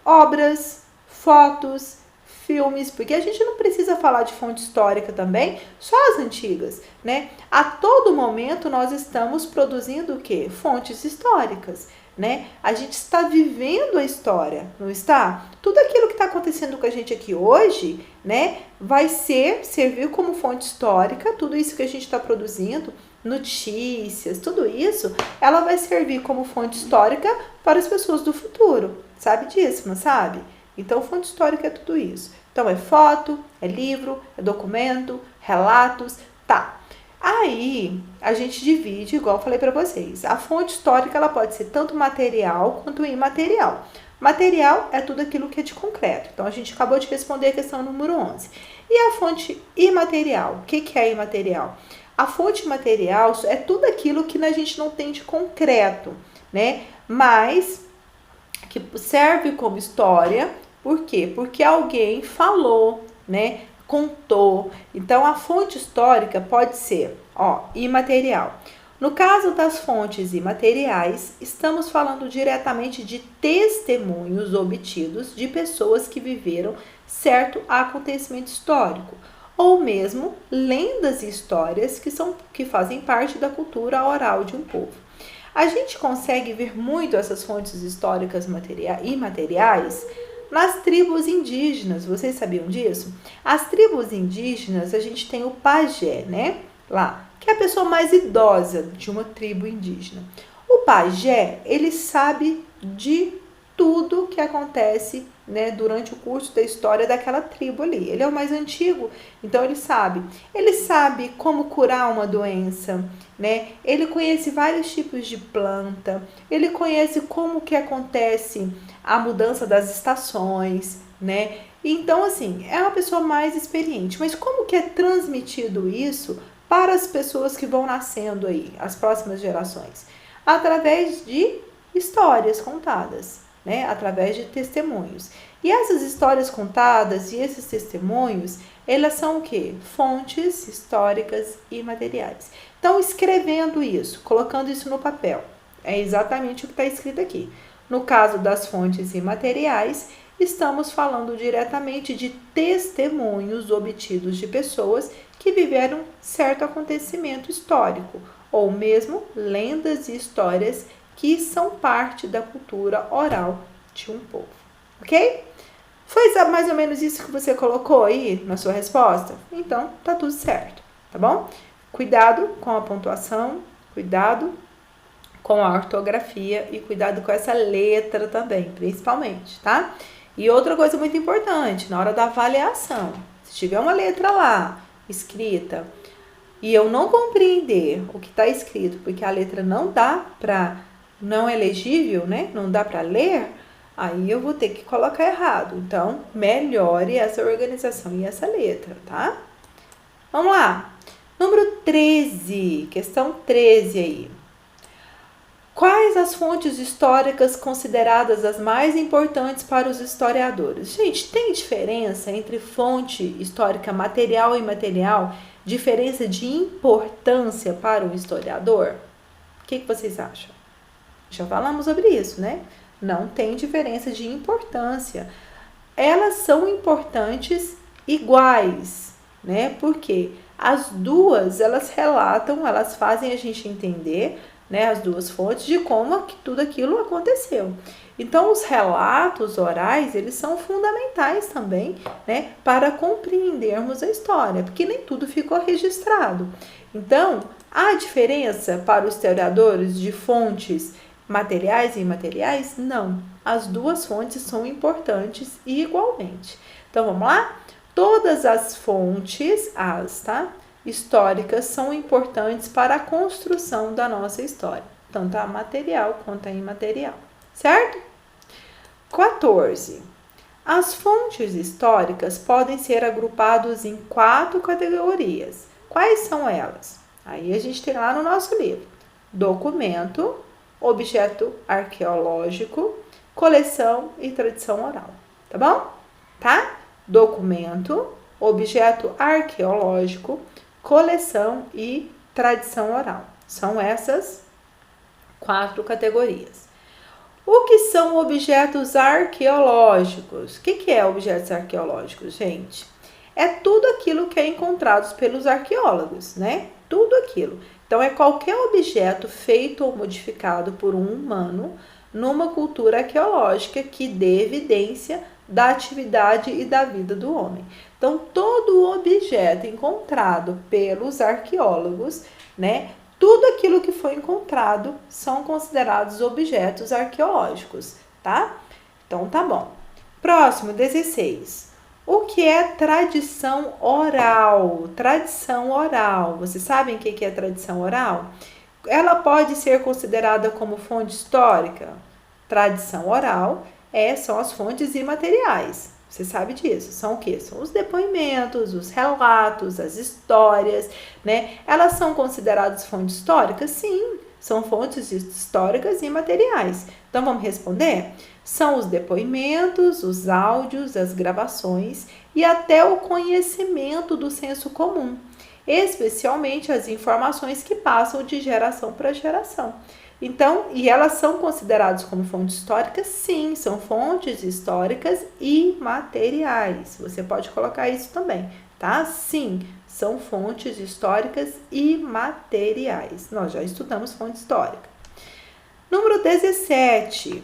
Obras, fotos, filmes, porque a gente não precisa falar de fonte histórica também, só as antigas, né? A todo momento nós estamos produzindo o quê? Fontes históricas, né? A gente está vivendo a história, não está? Tudo aquilo que está acontecendo com a gente aqui hoje, né, vai servir como fonte histórica, tudo isso que a gente está produzindo, notícias, tudo isso, ela vai servir como fonte histórica para as pessoas do futuro. Sabe disso, não sabe? Então, fonte histórica é tudo isso. Então, é foto, é livro, é documento, relatos, tá. Aí, a gente divide, igual eu falei para vocês. A fonte histórica, ela pode ser tanto material quanto imaterial. Material é tudo aquilo que é de concreto. Então, a gente acabou de responder a questão número 11. E a fonte imaterial? O que é imaterial? A fonte imaterial é tudo aquilo que a gente não tem de concreto, né? Mas que serve como história. Por quê? Porque alguém falou, né? Contou. Então, a fonte histórica pode ser, imaterial. No caso das fontes imateriais, estamos falando diretamente de testemunhos obtidos de pessoas que viveram certo acontecimento histórico, ou mesmo lendas e histórias que fazem parte da cultura oral de um povo. A gente consegue ver muito essas fontes históricas imateriais nas tribos indígenas. Vocês sabiam disso? As tribos indígenas, a gente tem o pajé, né? Lá, que é a pessoa mais idosa de uma tribo indígena. O pajé, ele sabe de tudo que acontece, né, durante o curso da história daquela tribo ali. Ele é o mais antigo, então ele sabe. Ele sabe como curar uma doença, né? Ele conhece vários tipos de planta. Ele conhece como que acontece a mudança das estações, né? Então, assim, é uma pessoa mais experiente. Mas como que é transmitido isso para as pessoas que vão nascendo aí, as próximas gerações? Através de histórias contadas, né? Através de testemunhos. E essas histórias contadas e esses testemunhos, elas são o quê? Fontes históricas e materiais. Então, escrevendo isso, colocando isso no papel, é exatamente o que está escrito aqui. No caso das fontes imateriais, estamos falando diretamente de testemunhos obtidos de pessoas que viveram certo acontecimento histórico, ou mesmo lendas e histórias que são parte da cultura oral de um povo, ok? Foi mais ou menos isso que você colocou aí na sua resposta? Então, tá tudo certo, tá bom? Cuidado com a pontuação, cuidado com a ortografia e cuidado com essa letra também, principalmente, tá? E outra coisa muito importante, na hora da avaliação, se tiver uma letra lá, escrita, e eu não compreender o que está escrito, porque a letra não é legível, né? Não dá para ler, aí eu vou ter que colocar errado. Então, melhore essa organização e essa letra, tá? Vamos lá. Número 13, questão 13 aí. Quais as fontes históricas consideradas as mais importantes para os historiadores? Gente, tem diferença entre fonte histórica material e imaterial? Diferença de importância para o historiador? O que vocês acham? Já falamos sobre isso, né? Não tem diferença de importância. Elas são importantes iguais, né? Porque as duas, elas relatam, elas fazem a gente entender, né, as duas fontes de como tudo aquilo aconteceu. Então, os relatos orais, eles são fundamentais também, né, para compreendermos a história, porque nem tudo ficou registrado. Então, há diferença para os historiadores de fontes materiais e imateriais? Não. As duas fontes são importantes igualmente. Então, vamos lá? Todas as fontes, históricas, são importantes para a construção da nossa história, tanto a material quanto a imaterial, certo? 14. As fontes históricas podem ser agrupadas em 4 categorias. Quais são elas? Aí a gente tem lá no nosso livro: documento, objeto arqueológico, coleção e tradição oral. Tá bom? Tá? Documento, objeto arqueológico, coleção e tradição oral. São essas 4 categorias. O que são objetos arqueológicos? O que é objetos arqueológicos, gente? É tudo aquilo que é encontrado pelos arqueólogos, né? Tudo aquilo. Então, é qualquer objeto feito ou modificado por um humano numa cultura arqueológica que dê evidência da atividade e da vida do homem. Então, todo objeto encontrado pelos arqueólogos, né? Tudo aquilo que foi encontrado são considerados objetos arqueológicos, tá? Então, tá bom. Próximo, 16. O que é tradição oral? Tradição oral. Vocês sabem o que é tradição oral? Ela pode ser considerada como fonte histórica? Tradição oral são as fontes imateriais. Você sabe disso. São o quê? São os depoimentos, os relatos, as histórias, né? Elas são consideradas fontes históricas? Sim, são fontes históricas e materiais. Então, vamos responder? São os depoimentos, os áudios, as gravações e até o conhecimento do senso comum, especialmente as informações que passam de geração para geração. Então, e elas são consideradas como fontes históricas? Sim, são fontes históricas e materiais. Você pode colocar isso também, tá? Sim, são fontes históricas e materiais. Nós já estudamos fonte histórica. Número 17.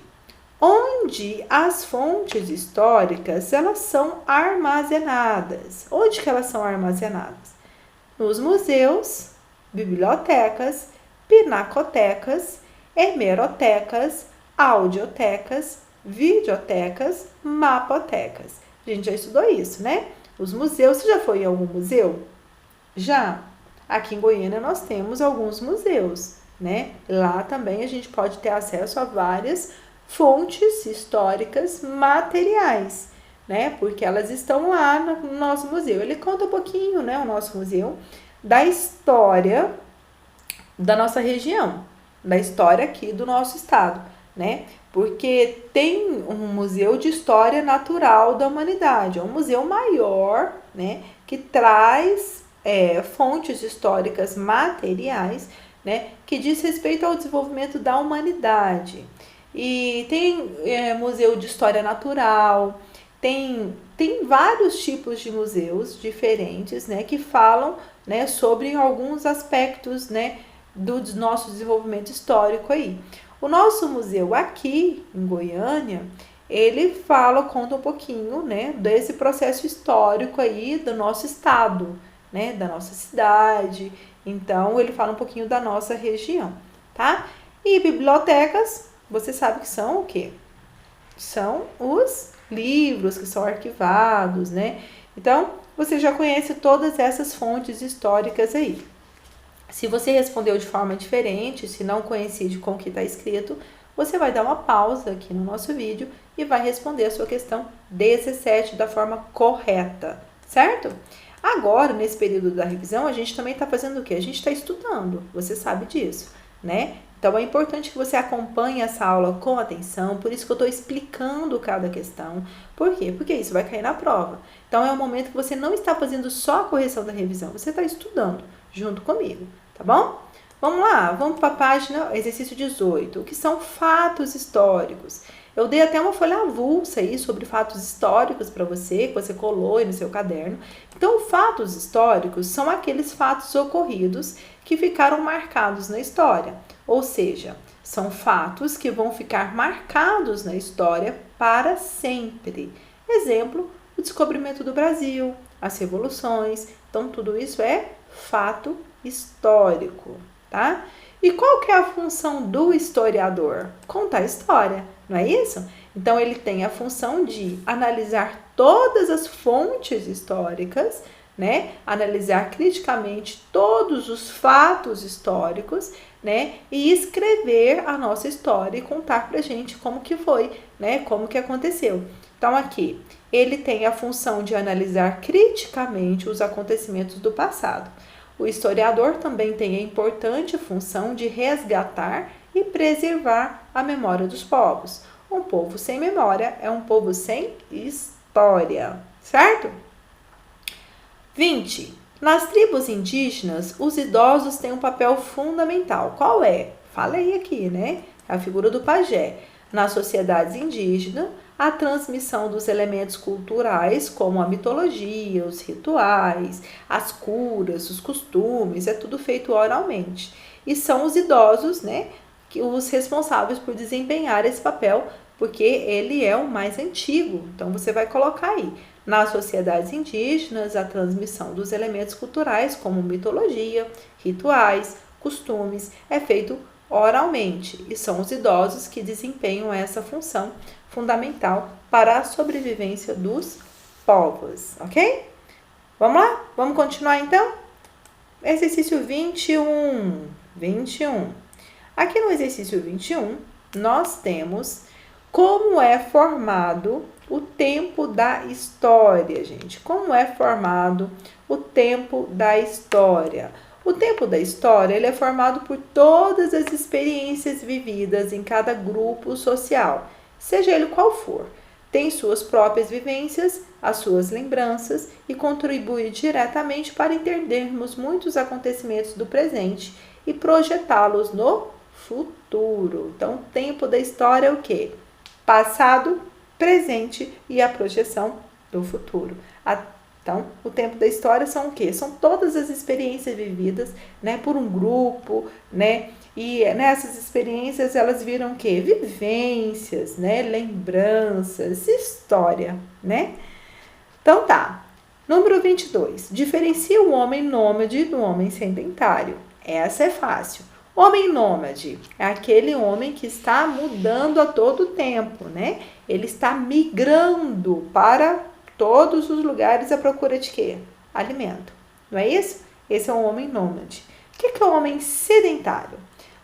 Onde as fontes históricas, elas são armazenadas? Onde que elas são armazenadas? Nos museus, bibliotecas, pinacotecas, hemerotecas, audiotecas, videotecas, mapotecas. A gente já estudou isso, né? Os museus, você já foi em algum museu? Já. Aqui em Goiânia nós temos alguns museus, né? Lá também a gente pode ter acesso a várias fontes históricas materiais, né? Porque elas estão lá no nosso museu. Ele conta um pouquinho, né? O nosso museu, da história da nossa região, da história aqui do nosso estado, né? Porque tem um museu de história natural da humanidade, é um museu maior, né? Que traz fontes históricas materiais, né? Que diz respeito ao desenvolvimento da humanidade. E tem museu de história natural, tem vários tipos de museus diferentes, né? Que falam, né, sobre alguns aspectos, né, do nosso desenvolvimento histórico aí. O nosso museu aqui em Goiânia, ele conta um pouquinho, né, desse processo histórico aí do nosso estado, né, da nossa cidade. Então, ele fala um pouquinho da nossa região, tá? E bibliotecas, você sabe que são o quê? São os livros que são arquivados, né? Então, você já conhece todas essas fontes históricas aí. Se você respondeu de forma diferente, se não coincide com o que está escrito, você vai dar uma pausa aqui no nosso vídeo e vai responder a sua questão 17 da forma correta, certo? Agora, nesse período da revisão, a gente também está fazendo o quê? A gente está estudando, você sabe disso, né? Então, é importante que você acompanhe essa aula com atenção, por isso que eu estou explicando cada questão. Por quê? Porque isso vai cair na prova. Então, é um momento que você não está fazendo só a correção da revisão, você está estudando junto comigo, tá bom? Vamos lá, vamos para a página, exercício 18, o que são fatos históricos. Eu dei até uma folha avulsa aí sobre fatos históricos para você, que você colou aí no seu caderno. Então, fatos históricos são aqueles fatos ocorridos que ficaram marcados na história. Ou seja, são fatos que vão ficar marcados na história para sempre. Exemplo, o descobrimento do Brasil, as revoluções. Então, tudo isso é fato histórico, tá? E qual que é a função do historiador? Contar a história, não é isso? Então, ele tem a função de analisar todas as fontes históricas, né? Analisar criticamente todos os fatos históricos, né? E escrever a nossa história e contar pra gente como que foi, né? Como que aconteceu. Então, aqui, ele tem a função de analisar criticamente os acontecimentos do passado. O historiador também tem a importante função de resgatar e preservar a memória dos povos. Um povo sem memória é um povo sem história, certo? 20. Nas tribos indígenas, os idosos têm um papel fundamental. Qual é? Falei aqui, né? É a figura do pajé. Nas sociedades indígenas, a transmissão dos elementos culturais, como a mitologia, os rituais, as curas, os costumes, é tudo feito oralmente. E são os idosos, né, os responsáveis por desempenhar esse papel, porque ele é o mais antigo. Então, você vai colocar aí. Nas sociedades indígenas, a transmissão dos elementos culturais, como mitologia, rituais, costumes, é feito oralmente. E são os idosos que desempenham essa função fundamental para a sobrevivência dos povos, ok? Vamos lá? Vamos continuar então? Exercício 21. Aqui no exercício 21, nós temos como é formado o tempo da história, gente. Como é formado o tempo da história? O tempo da história ele é formado por todas as experiências vividas em cada grupo social, seja ele qual for. Tem suas próprias vivências, as suas lembranças e contribui diretamente para entendermos muitos acontecimentos do presente e projetá-los no futuro. Então, o tempo da história é o quê? Passado, presente e a projeção do futuro. Então, o tempo da história são o quê? São todas as experiências vividas, né, por um grupo, né? E nessas experiências elas viram o quê? Vivências, né? Lembranças, história, né? Então tá. Número 22. Diferencia o homem nômade do homem sedentário. Essa é fácil. Homem nômade é aquele homem que está mudando a todo tempo, né? Ele está migrando para todos os lugares à procura de quê? Alimento. Não é isso? Esse é um homem nômade. O que é um homem sedentário?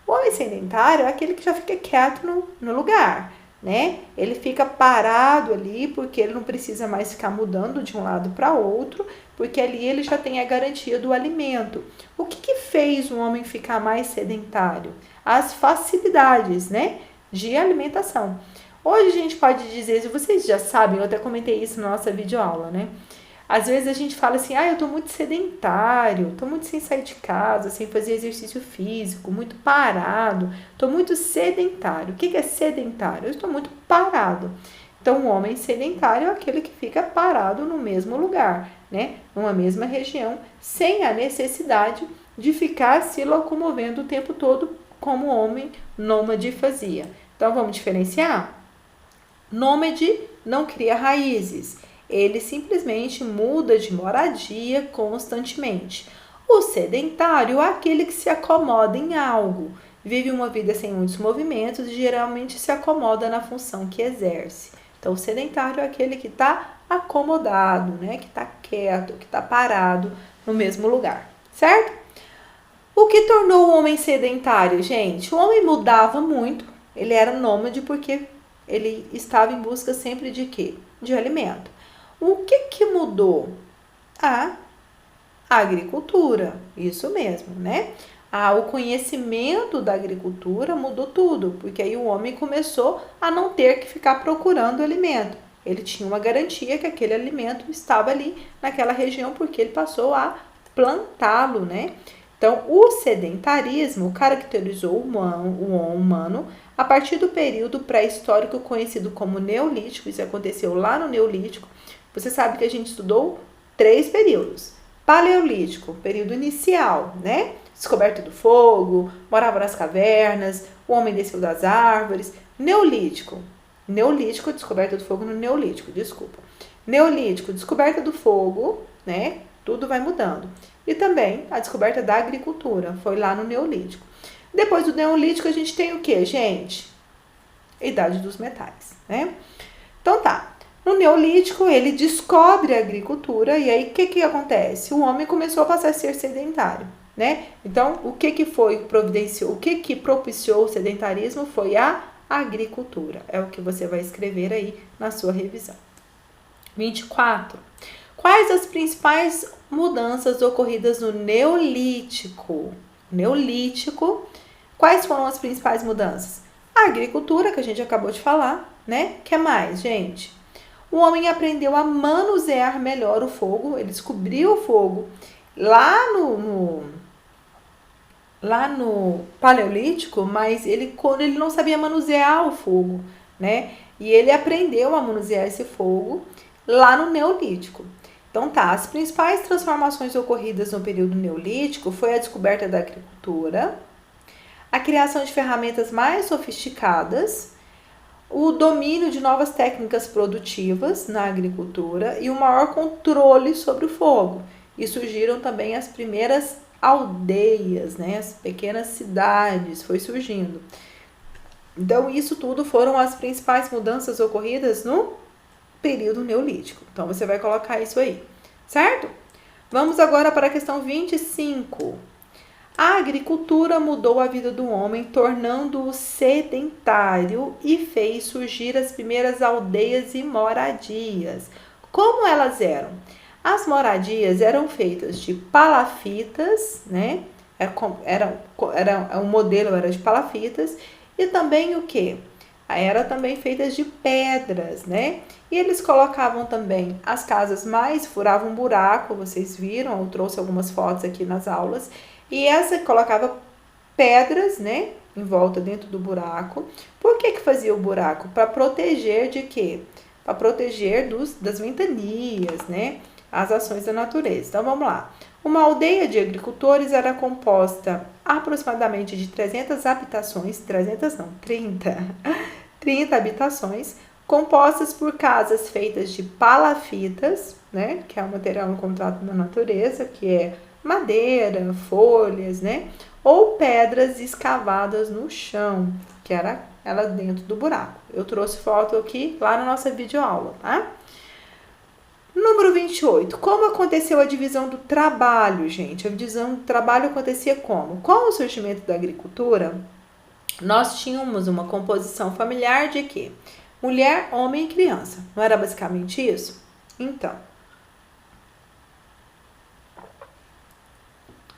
O homem sedentário é aquele que já fica quieto no lugar, né? Ele fica parado ali porque ele não precisa mais ficar mudando de um lado para outro, porque ali ele já tem a garantia do alimento. O que fez o homem ficar mais sedentário? As facilidades, né, de alimentação. Hoje a gente pode dizer, vocês já sabem, eu até comentei isso na nossa videoaula, né? Às vezes a gente fala assim, eu tô muito sedentário, tô muito sem sair de casa, sem fazer exercício físico, muito parado, tô muito sedentário. O que é sedentário? Eu estou muito parado. Então, o homem sedentário é aquele que fica parado no mesmo lugar, né? Numa mesma região, sem a necessidade de ficar se locomovendo o tempo todo, como o homem nômade fazia. Então, vamos diferenciar? Nômade não cria raízes. Ele simplesmente muda de moradia constantemente. O sedentário é aquele que se acomoda em algo, vive uma vida sem muitos movimentos e geralmente se acomoda na função que exerce. Então, o sedentário é aquele que está acomodado, né? Que está quieto, que está parado no mesmo lugar, certo? O que tornou o homem sedentário, gente? O homem mudava muito, ele era nômade porque ele estava em busca sempre de quê? De alimento. O que mudou? A agricultura, isso mesmo, né? O conhecimento da agricultura mudou tudo, porque aí o homem começou a não ter que ficar procurando alimento. Ele tinha uma garantia que aquele alimento estava ali naquela região, porque ele passou a plantá-lo, né? Então, o sedentarismo caracterizou o humano a partir do período pré-histórico conhecido como Neolítico. Isso aconteceu lá no Neolítico. Você sabe que a gente estudou 3 períodos. Paleolítico, período inicial, né? Descoberta do fogo, morava nas cavernas, o homem desceu das árvores. Neolítico, descoberta do fogo no Neolítico, desculpa. Neolítico, descoberta do fogo, né? Tudo vai mudando. e também a descoberta da agricultura, foi lá no Neolítico. Depois do Neolítico a gente tem o que, gente? Idade dos metais, né? Então tá, no Neolítico ele descobre a agricultura e aí o que acontece? O homem começou a passar a ser sedentário, né? Então o que foi providenciou, o que propiciou o sedentarismo foi a agricultura. É o que você vai escrever aí na sua revisão. 24. Quais as principais mudanças ocorridas no Neolítico? Neolítico, quais foram as principais mudanças? A agricultura, que a gente acabou de falar, né? Que mais, gente? O homem aprendeu a manusear melhor o fogo, ele descobriu o fogo lá no Paleolítico, mas quando ele não sabia manusear o fogo, né? E ele aprendeu a manusear esse fogo lá no Neolítico. Então tá, as principais transformações ocorridas no período Neolítico foi a descoberta da agricultura, a criação de ferramentas mais sofisticadas, o domínio de novas técnicas produtivas na agricultura e o maior controle sobre o fogo. E surgiram também as primeiras aldeias, né? As pequenas cidades, foi surgindo. Então, isso tudo foram as principais mudanças ocorridas no período Neolítico. Então, você vai colocar isso aí, certo? Vamos agora para a questão 25. A agricultura mudou a vida do homem, tornando-o sedentário e fez surgir as primeiras aldeias e moradias. Como elas eram? As moradias eram feitas de palafitas, né? O modelo era de palafitas e também o que? Era também feitas de pedras, né? E eles colocavam também as casas furavam um buraco, vocês viram, eu trouxe algumas fotos aqui nas aulas, e essa colocava pedras, né, em volta dentro do buraco. Por que fazia o buraco? Para proteger de quê? Para proteger das ventanias, né, as ações da natureza. Então vamos lá. Uma aldeia de agricultores era composta aproximadamente de 300 habitações, 30 habitações, compostas por casas feitas de palafitas, né, que é um material encontrado na natureza, que é madeira, folhas, né, ou pedras escavadas no chão, que era ela dentro do buraco. Eu trouxe foto aqui lá na nossa videoaula, tá? Número 28. Como aconteceu a divisão do trabalho, gente? A divisão do trabalho acontecia como? Com o surgimento da agricultura, nós tínhamos uma composição familiar de quê? Mulher, homem e criança. Não era basicamente isso? Então,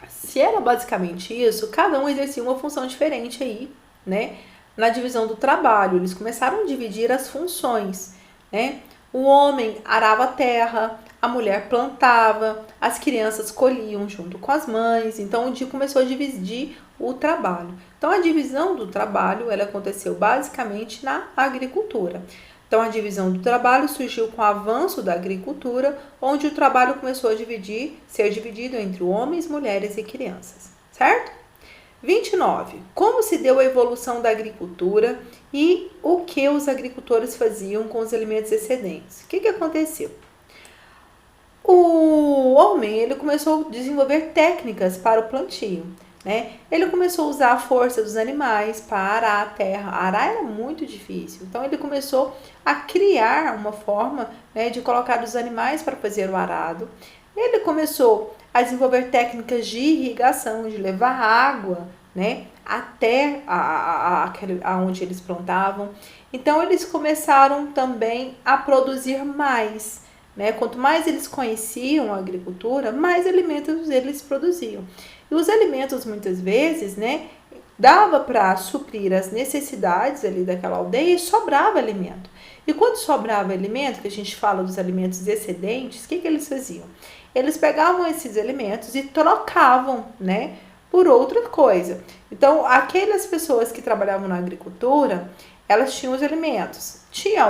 se era basicamente isso, cada um exercia uma função diferente aí, né? Na divisão do trabalho, eles começaram a dividir as funções, né? O homem arava a terra, a mulher plantava, as crianças colhiam junto com as mães. Então, o dia começou a dividir o trabalho. Então, a divisão do trabalho, ela aconteceu basicamente na agricultura. Então, a divisão do trabalho surgiu com o avanço da agricultura, onde o trabalho começou a ser dividido entre homens, mulheres e crianças, certo? 29. Como se deu a evolução da agricultura e o que os agricultores faziam com os alimentos excedentes? O que aconteceu? O homem ele começou a desenvolver técnicas para o plantio, né? Ele começou a usar a força dos animais para arar a terra. Arar era muito difícil, então ele começou a criar uma forma, né, de colocar os animais para fazer o arado. Ele começou a desenvolver técnicas de irrigação, de levar água, né, até onde eles plantavam. Então eles começaram também a produzir mais, né? Quanto mais eles conheciam a agricultura, mais alimentos eles produziam. E os alimentos muitas vezes, né, dava para suprir as necessidades ali daquela aldeia e sobrava alimento. E quando sobrava alimento, que a gente fala dos alimentos excedentes, o que eles faziam? Eles pegavam esses alimentos e trocavam, né, por outra coisa. Então, aquelas pessoas que trabalhavam na agricultura, elas tinham os alimentos. Tinha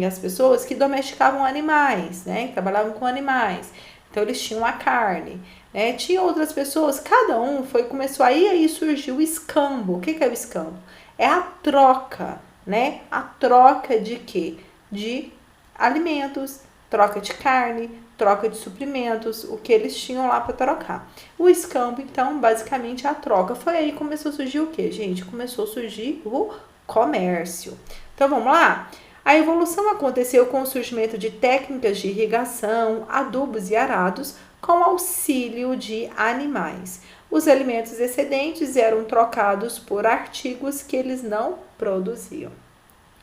as pessoas que domesticavam animais, né, que trabalhavam com animais. Então, eles tinham a carne, né? Tinha outras pessoas, cada um começou aí surgiu o escambo. O que é o escambo? É a troca, né? A troca de quê? De alimentos, troca de carne, troca de suprimentos, o que eles tinham lá para trocar. O escambo, então, basicamente a troca. Foi aí que começou a surgir o quê, gente? Começou a surgir o comércio. Então, vamos lá? A evolução aconteceu com o surgimento de técnicas de irrigação, adubos e arados com auxílio de animais. Os alimentos excedentes eram trocados por artigos que eles não produziam.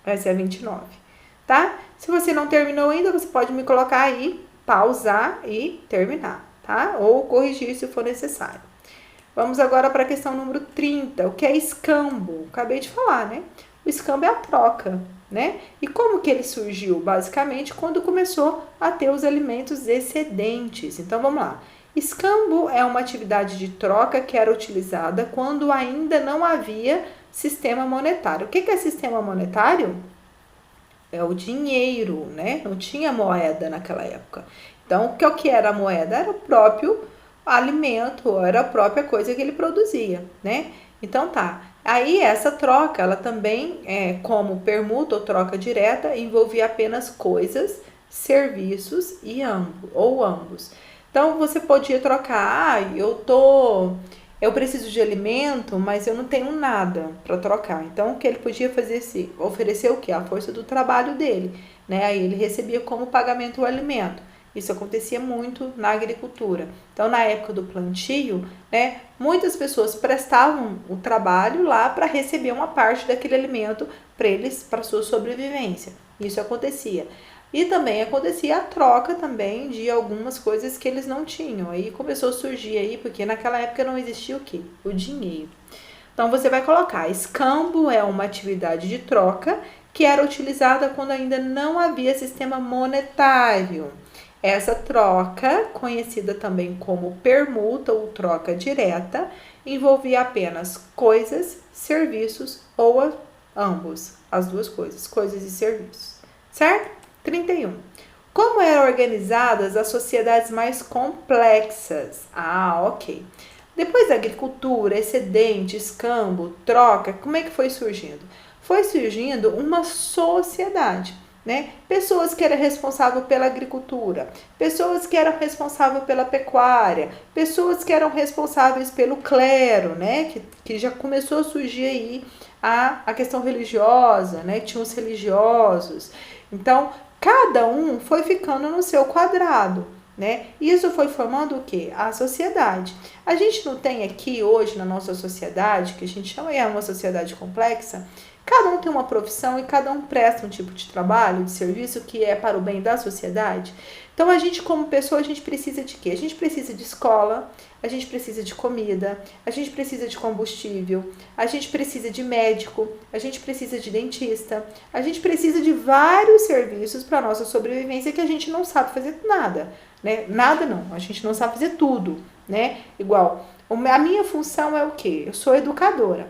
Essa é a 29, tá? Se você não terminou ainda, você pode me colocar aí, pausar e terminar, tá? Ou corrigir se for necessário. Vamos agora para a questão número 30, o que é escambo? Acabei de falar, né? O escambo é a troca, né? E como que ele surgiu? Basicamente, quando começou a ter os alimentos excedentes. Então, vamos lá. Escambo é uma atividade de troca que era utilizada quando ainda não havia sistema monetário. O que é sistema monetário? É o dinheiro, né? Não tinha moeda naquela época. Então, o que era a moeda? Era o próprio alimento, era a própria coisa que ele produzia, né? Então, tá. Aí, essa troca, ela também, como permuta ou troca direta, envolvia apenas coisas, serviços e ambos. Então, você podia trocar, eu preciso de alimento, mas eu não tenho nada para trocar. Então, o que ele podia fazer oferecer o quê? A força do trabalho dele, né? Aí ele recebia como pagamento o alimento. Isso acontecia muito na agricultura. Então, na época do plantio, né, muitas pessoas prestavam o trabalho lá para receber uma parte daquele alimento para sua sobrevivência. Isso acontecia. E também acontecia a troca também de algumas coisas que eles não tinham. Aí começou a surgir aí, porque naquela época não existia o quê? O dinheiro. Então, você vai colocar, escambo é uma atividade de troca que era utilizada quando ainda não havia sistema monetário. Essa troca, conhecida também como permuta ou troca direta, envolvia apenas coisas, serviços ou ambos, as duas coisas e serviços, certo? 31. Como eram organizadas as sociedades mais complexas? Ah, ok. Depois da agricultura, excedente, escambo, troca, como é que foi surgindo? Foi surgindo uma sociedade, né? Pessoas que eram responsáveis pela agricultura, pessoas que eram responsáveis pela pecuária, pessoas que eram responsáveis pelo clero, né? Que já começou a surgir aí a questão religiosa, né? Tinha os religiosos. Então, cada um foi ficando no seu quadrado, né? Isso foi formando o quê? A sociedade. A gente não tem aqui hoje na nossa sociedade, que a gente chama de uma sociedade complexa, cada um tem uma profissão e cada um presta um tipo de trabalho, de serviço que é para o bem da sociedade. Então, a gente como pessoa, a gente precisa de quê? A gente precisa de escola, a gente precisa de comida, a gente precisa de combustível, a gente precisa de médico, a gente precisa de dentista, a gente precisa de vários serviços para a nossa sobrevivência que a gente não sabe fazer nada, né? Nada não, a gente não sabe fazer tudo, né? Igual, a minha função é o quê? Eu sou educadora.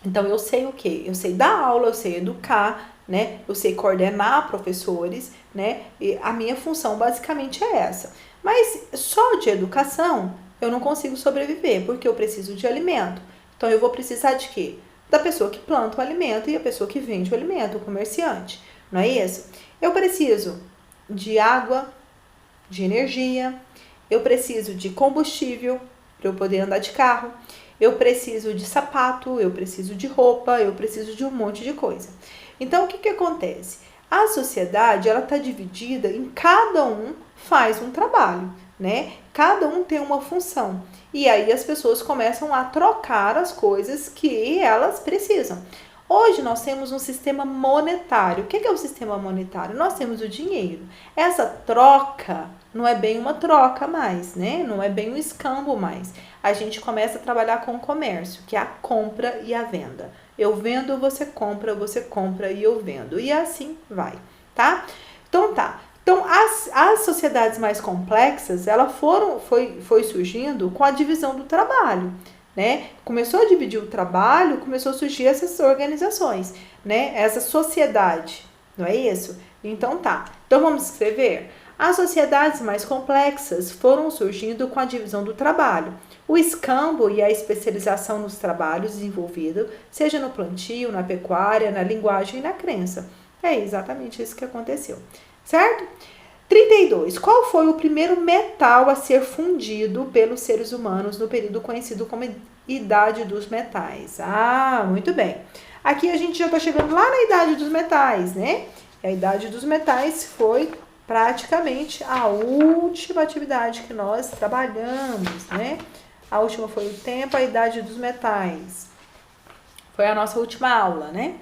Então, eu sei o quê? Eu sei dar aula, eu sei educar, né? Eu sei coordenar professores, né? E a minha função basicamente é essa. Mas só de educação eu não consigo sobreviver, porque eu preciso de alimento. Então, eu vou precisar de quê? Da pessoa que planta o alimento e a pessoa que vende o alimento, o comerciante. Não é isso? Eu preciso de água, de energia, eu preciso de combustível para eu poder andar de carro. Eu preciso de sapato, eu preciso de roupa, eu preciso de um monte de coisa. Então, o que acontece? A sociedade, ela está dividida em cada um faz um trabalho, né? Cada um tem uma função. E aí as pessoas começam a trocar as coisas que elas precisam. Hoje nós temos um sistema monetário. O que é o sistema monetário? Nós temos o dinheiro. Essa troca não é bem uma troca mais, né? Não é bem um escambo mais. A gente começa a trabalhar com o comércio, que é a compra e a venda. Eu vendo, você compra e eu vendo. E assim vai, tá? Então tá. Então, as sociedades mais complexas, ela foi surgindo com a divisão do trabalho, né? Começou a dividir o trabalho, começou a surgir essas organizações, né? Essa sociedade, não é isso? Então tá. Então vamos escrever? As sociedades mais complexas foram surgindo com a divisão do trabalho. O escambo e a especialização nos trabalhos desenvolvidos, seja no plantio, na pecuária, na linguagem e na crença. É exatamente isso que aconteceu, certo? 32. Qual foi o primeiro metal a ser fundido pelos seres humanos no período conhecido como Idade dos Metais? Ah, muito bem. Aqui a gente já está chegando lá na Idade dos Metais, né? A Idade dos Metais foi praticamente a última atividade que nós trabalhamos, né? A última foi o tempo, a Idade dos Metais. Foi a nossa última aula, né?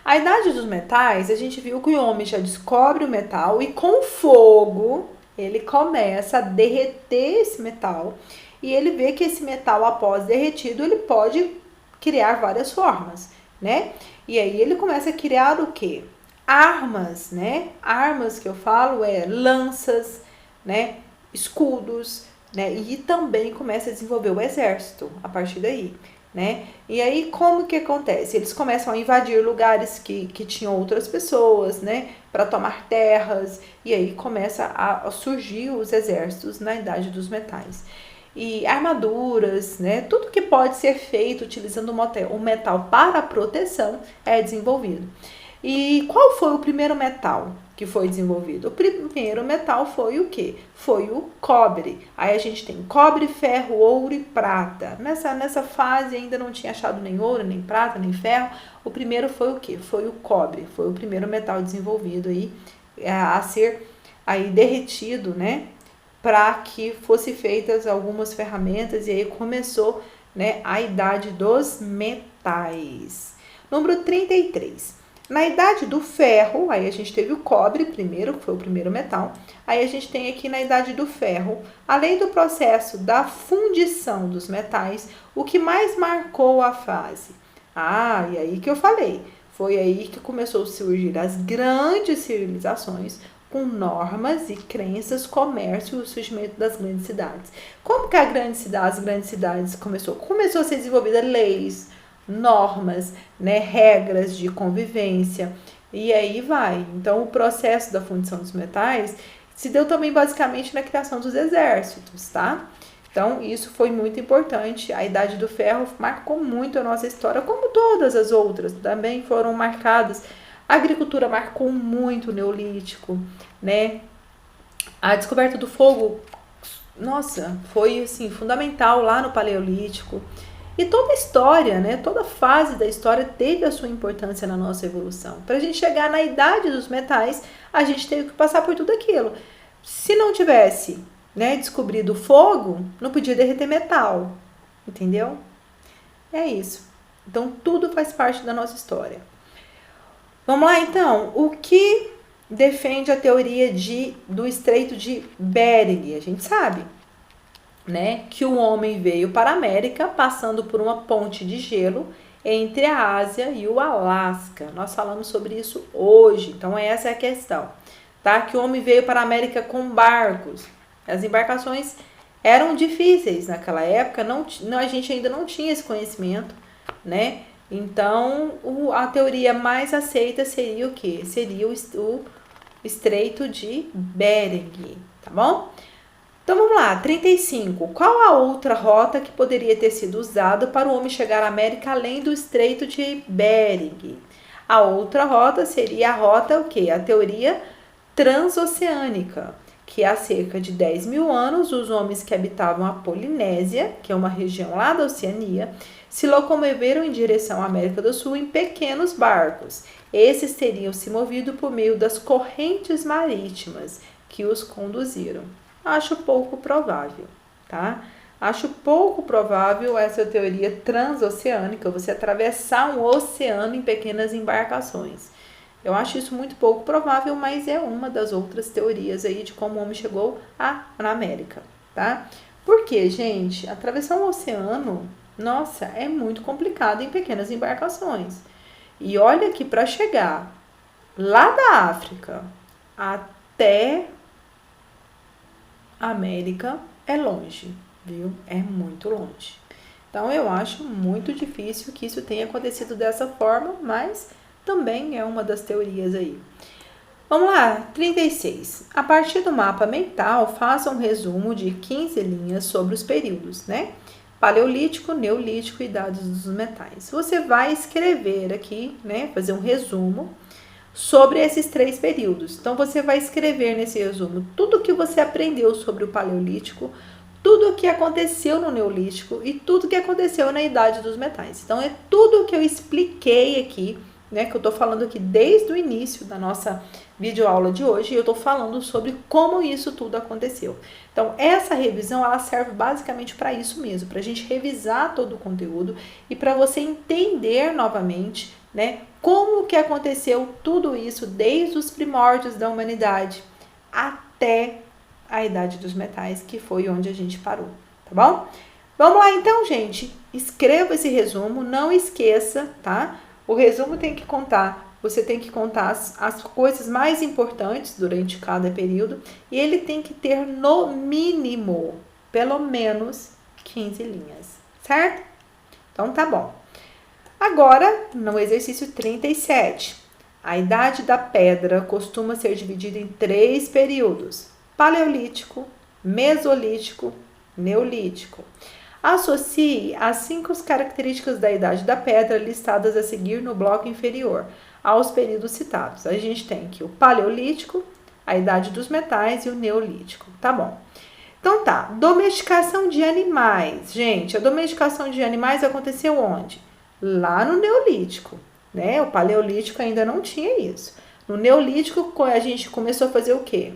A Idade dos Metais, a gente viu que o homem já descobre o metal e com fogo ele começa a derreter esse metal e ele vê que esse metal, após derretido, ele pode criar várias formas, né? E aí ele começa a criar o quê? Armas, né? Armas que eu falo lanças, né? Escudos, né? E também começa a desenvolver o exército a partir daí, né? E aí como que acontece? Eles começam a invadir lugares que tinham outras pessoas, né? Para tomar terras, e aí começa a surgir os exércitos na Idade dos Metais. E armaduras, né? Tudo que pode ser feito utilizando o metal para proteção é desenvolvido. E qual foi o primeiro metal que foi desenvolvido? O primeiro metal foi o quê? Foi o cobre. Aí a gente tem cobre, ferro, ouro e prata. Nessa fase ainda não tinha achado nem ouro, nem prata, nem ferro. O primeiro foi o quê? Foi o cobre. Foi o primeiro metal desenvolvido aí a ser aí derretido, né? Para que fossem feitas algumas ferramentas e aí começou, né, a Idade dos Metais. Número 33. Na Idade do Ferro, aí a gente teve o cobre primeiro, que foi o primeiro metal. Aí a gente tem aqui na Idade do Ferro, além do processo da fundição dos metais, o que mais marcou a fase? Ah, e aí que eu falei, foi aí que começou a surgir as grandes civilizações, com normas e crenças, comércio e o surgimento das grandes cidades. Como que as grandes cidades começou a ser desenvolvidas leis, normas, né, regras de convivência, e aí vai. Então, o processo da fundição dos metais se deu também basicamente na criação dos exércitos, tá? Então, isso foi muito importante. A Idade do Ferro marcou muito a nossa história, como todas as outras também foram marcadas. A agricultura marcou muito o Neolítico, né? A descoberta do fogo, nossa, foi assim fundamental lá no Paleolítico. E toda a história, né, toda fase da história teve a sua importância na nossa evolução. Para a gente chegar na Idade dos Metais, a gente teve que passar por tudo aquilo. Se não tivesse, né, descobrido o fogo, não podia derreter metal, entendeu? É isso. Então, tudo faz parte da nossa história. Vamos lá, então. O que defende a teoria do Estreito de Bering? A gente sabe, né, que o homem veio para a América passando por uma ponte de gelo entre a Ásia e o Alasca. Nós falamos sobre isso hoje, então essa é a questão, tá? Que o homem veio para a América com barcos. As embarcações eram difíceis naquela época, a gente ainda não tinha esse conhecimento, né? Então, a teoria mais aceita seria o quê? Seria o Estreito de Bering, tá bom? Então vamos lá, 35. Qual a outra rota que poderia ter sido usada para o homem chegar à América além do Estreito de Bering? A outra rota seria a rota o quê? A teoria transoceânica, que há cerca de 10 mil anos os homens que habitavam a Polinésia, que é uma região lá da Oceania, se locomoveram em direção à América do Sul em pequenos barcos. Esses teriam se movido por meio das correntes marítimas que os conduziram. Acho pouco provável, tá? Acho pouco provável essa teoria transoceânica, você atravessar um oceano em pequenas embarcações. Eu acho isso muito pouco provável, mas é uma das outras teorias aí de como o homem chegou na América, tá? Porque, gente, atravessar um oceano, nossa, é muito complicado em pequenas embarcações. E olha que para chegar lá da África até a América é longe, viu? É muito longe. Então eu acho muito difícil que isso tenha acontecido dessa forma, mas também é uma das teorias aí. Vamos lá, 36. A partir do mapa mental, faça um resumo de 15 linhas sobre os períodos, né? Paleolítico, Neolítico e Idade dos Metais. Você vai escrever aqui, né? Fazer um resumo sobre esses 3 períodos. Então, você vai escrever nesse resumo tudo o que você aprendeu sobre o Paleolítico, tudo o que aconteceu no Neolítico e tudo o que aconteceu na Idade dos Metais. Então, é tudo o que eu expliquei aqui, né, que eu tô falando aqui desde o início da nossa videoaula de hoje, e eu tô falando sobre como isso tudo aconteceu. Então, essa revisão, ela serve basicamente para isso mesmo, para a gente revisar todo o conteúdo e para você entender novamente, né, como que aconteceu tudo isso desde os primórdios da humanidade até a Idade dos Metais, que foi onde a gente parou, tá bom? Vamos lá então, gente. Escreva esse resumo, não esqueça, tá? O resumo tem que contar, você tem que contar as coisas mais importantes durante cada período e ele tem que ter no mínimo, pelo menos 15 linhas, certo? Então tá bom. Agora, no exercício 37, a Idade da Pedra costuma ser dividida em 3 períodos: Paleolítico, Mesolítico, Neolítico. Associe as 5 características da Idade da Pedra listadas a seguir no bloco inferior aos períodos citados. A gente tem aqui o Paleolítico, a Idade dos Metais e o Neolítico, tá bom? Então tá, domesticação de animais. Gente, a domesticação de animais aconteceu onde? Lá no Neolítico, né? O Paleolítico ainda não tinha isso. No Neolítico, a gente começou a fazer o quê?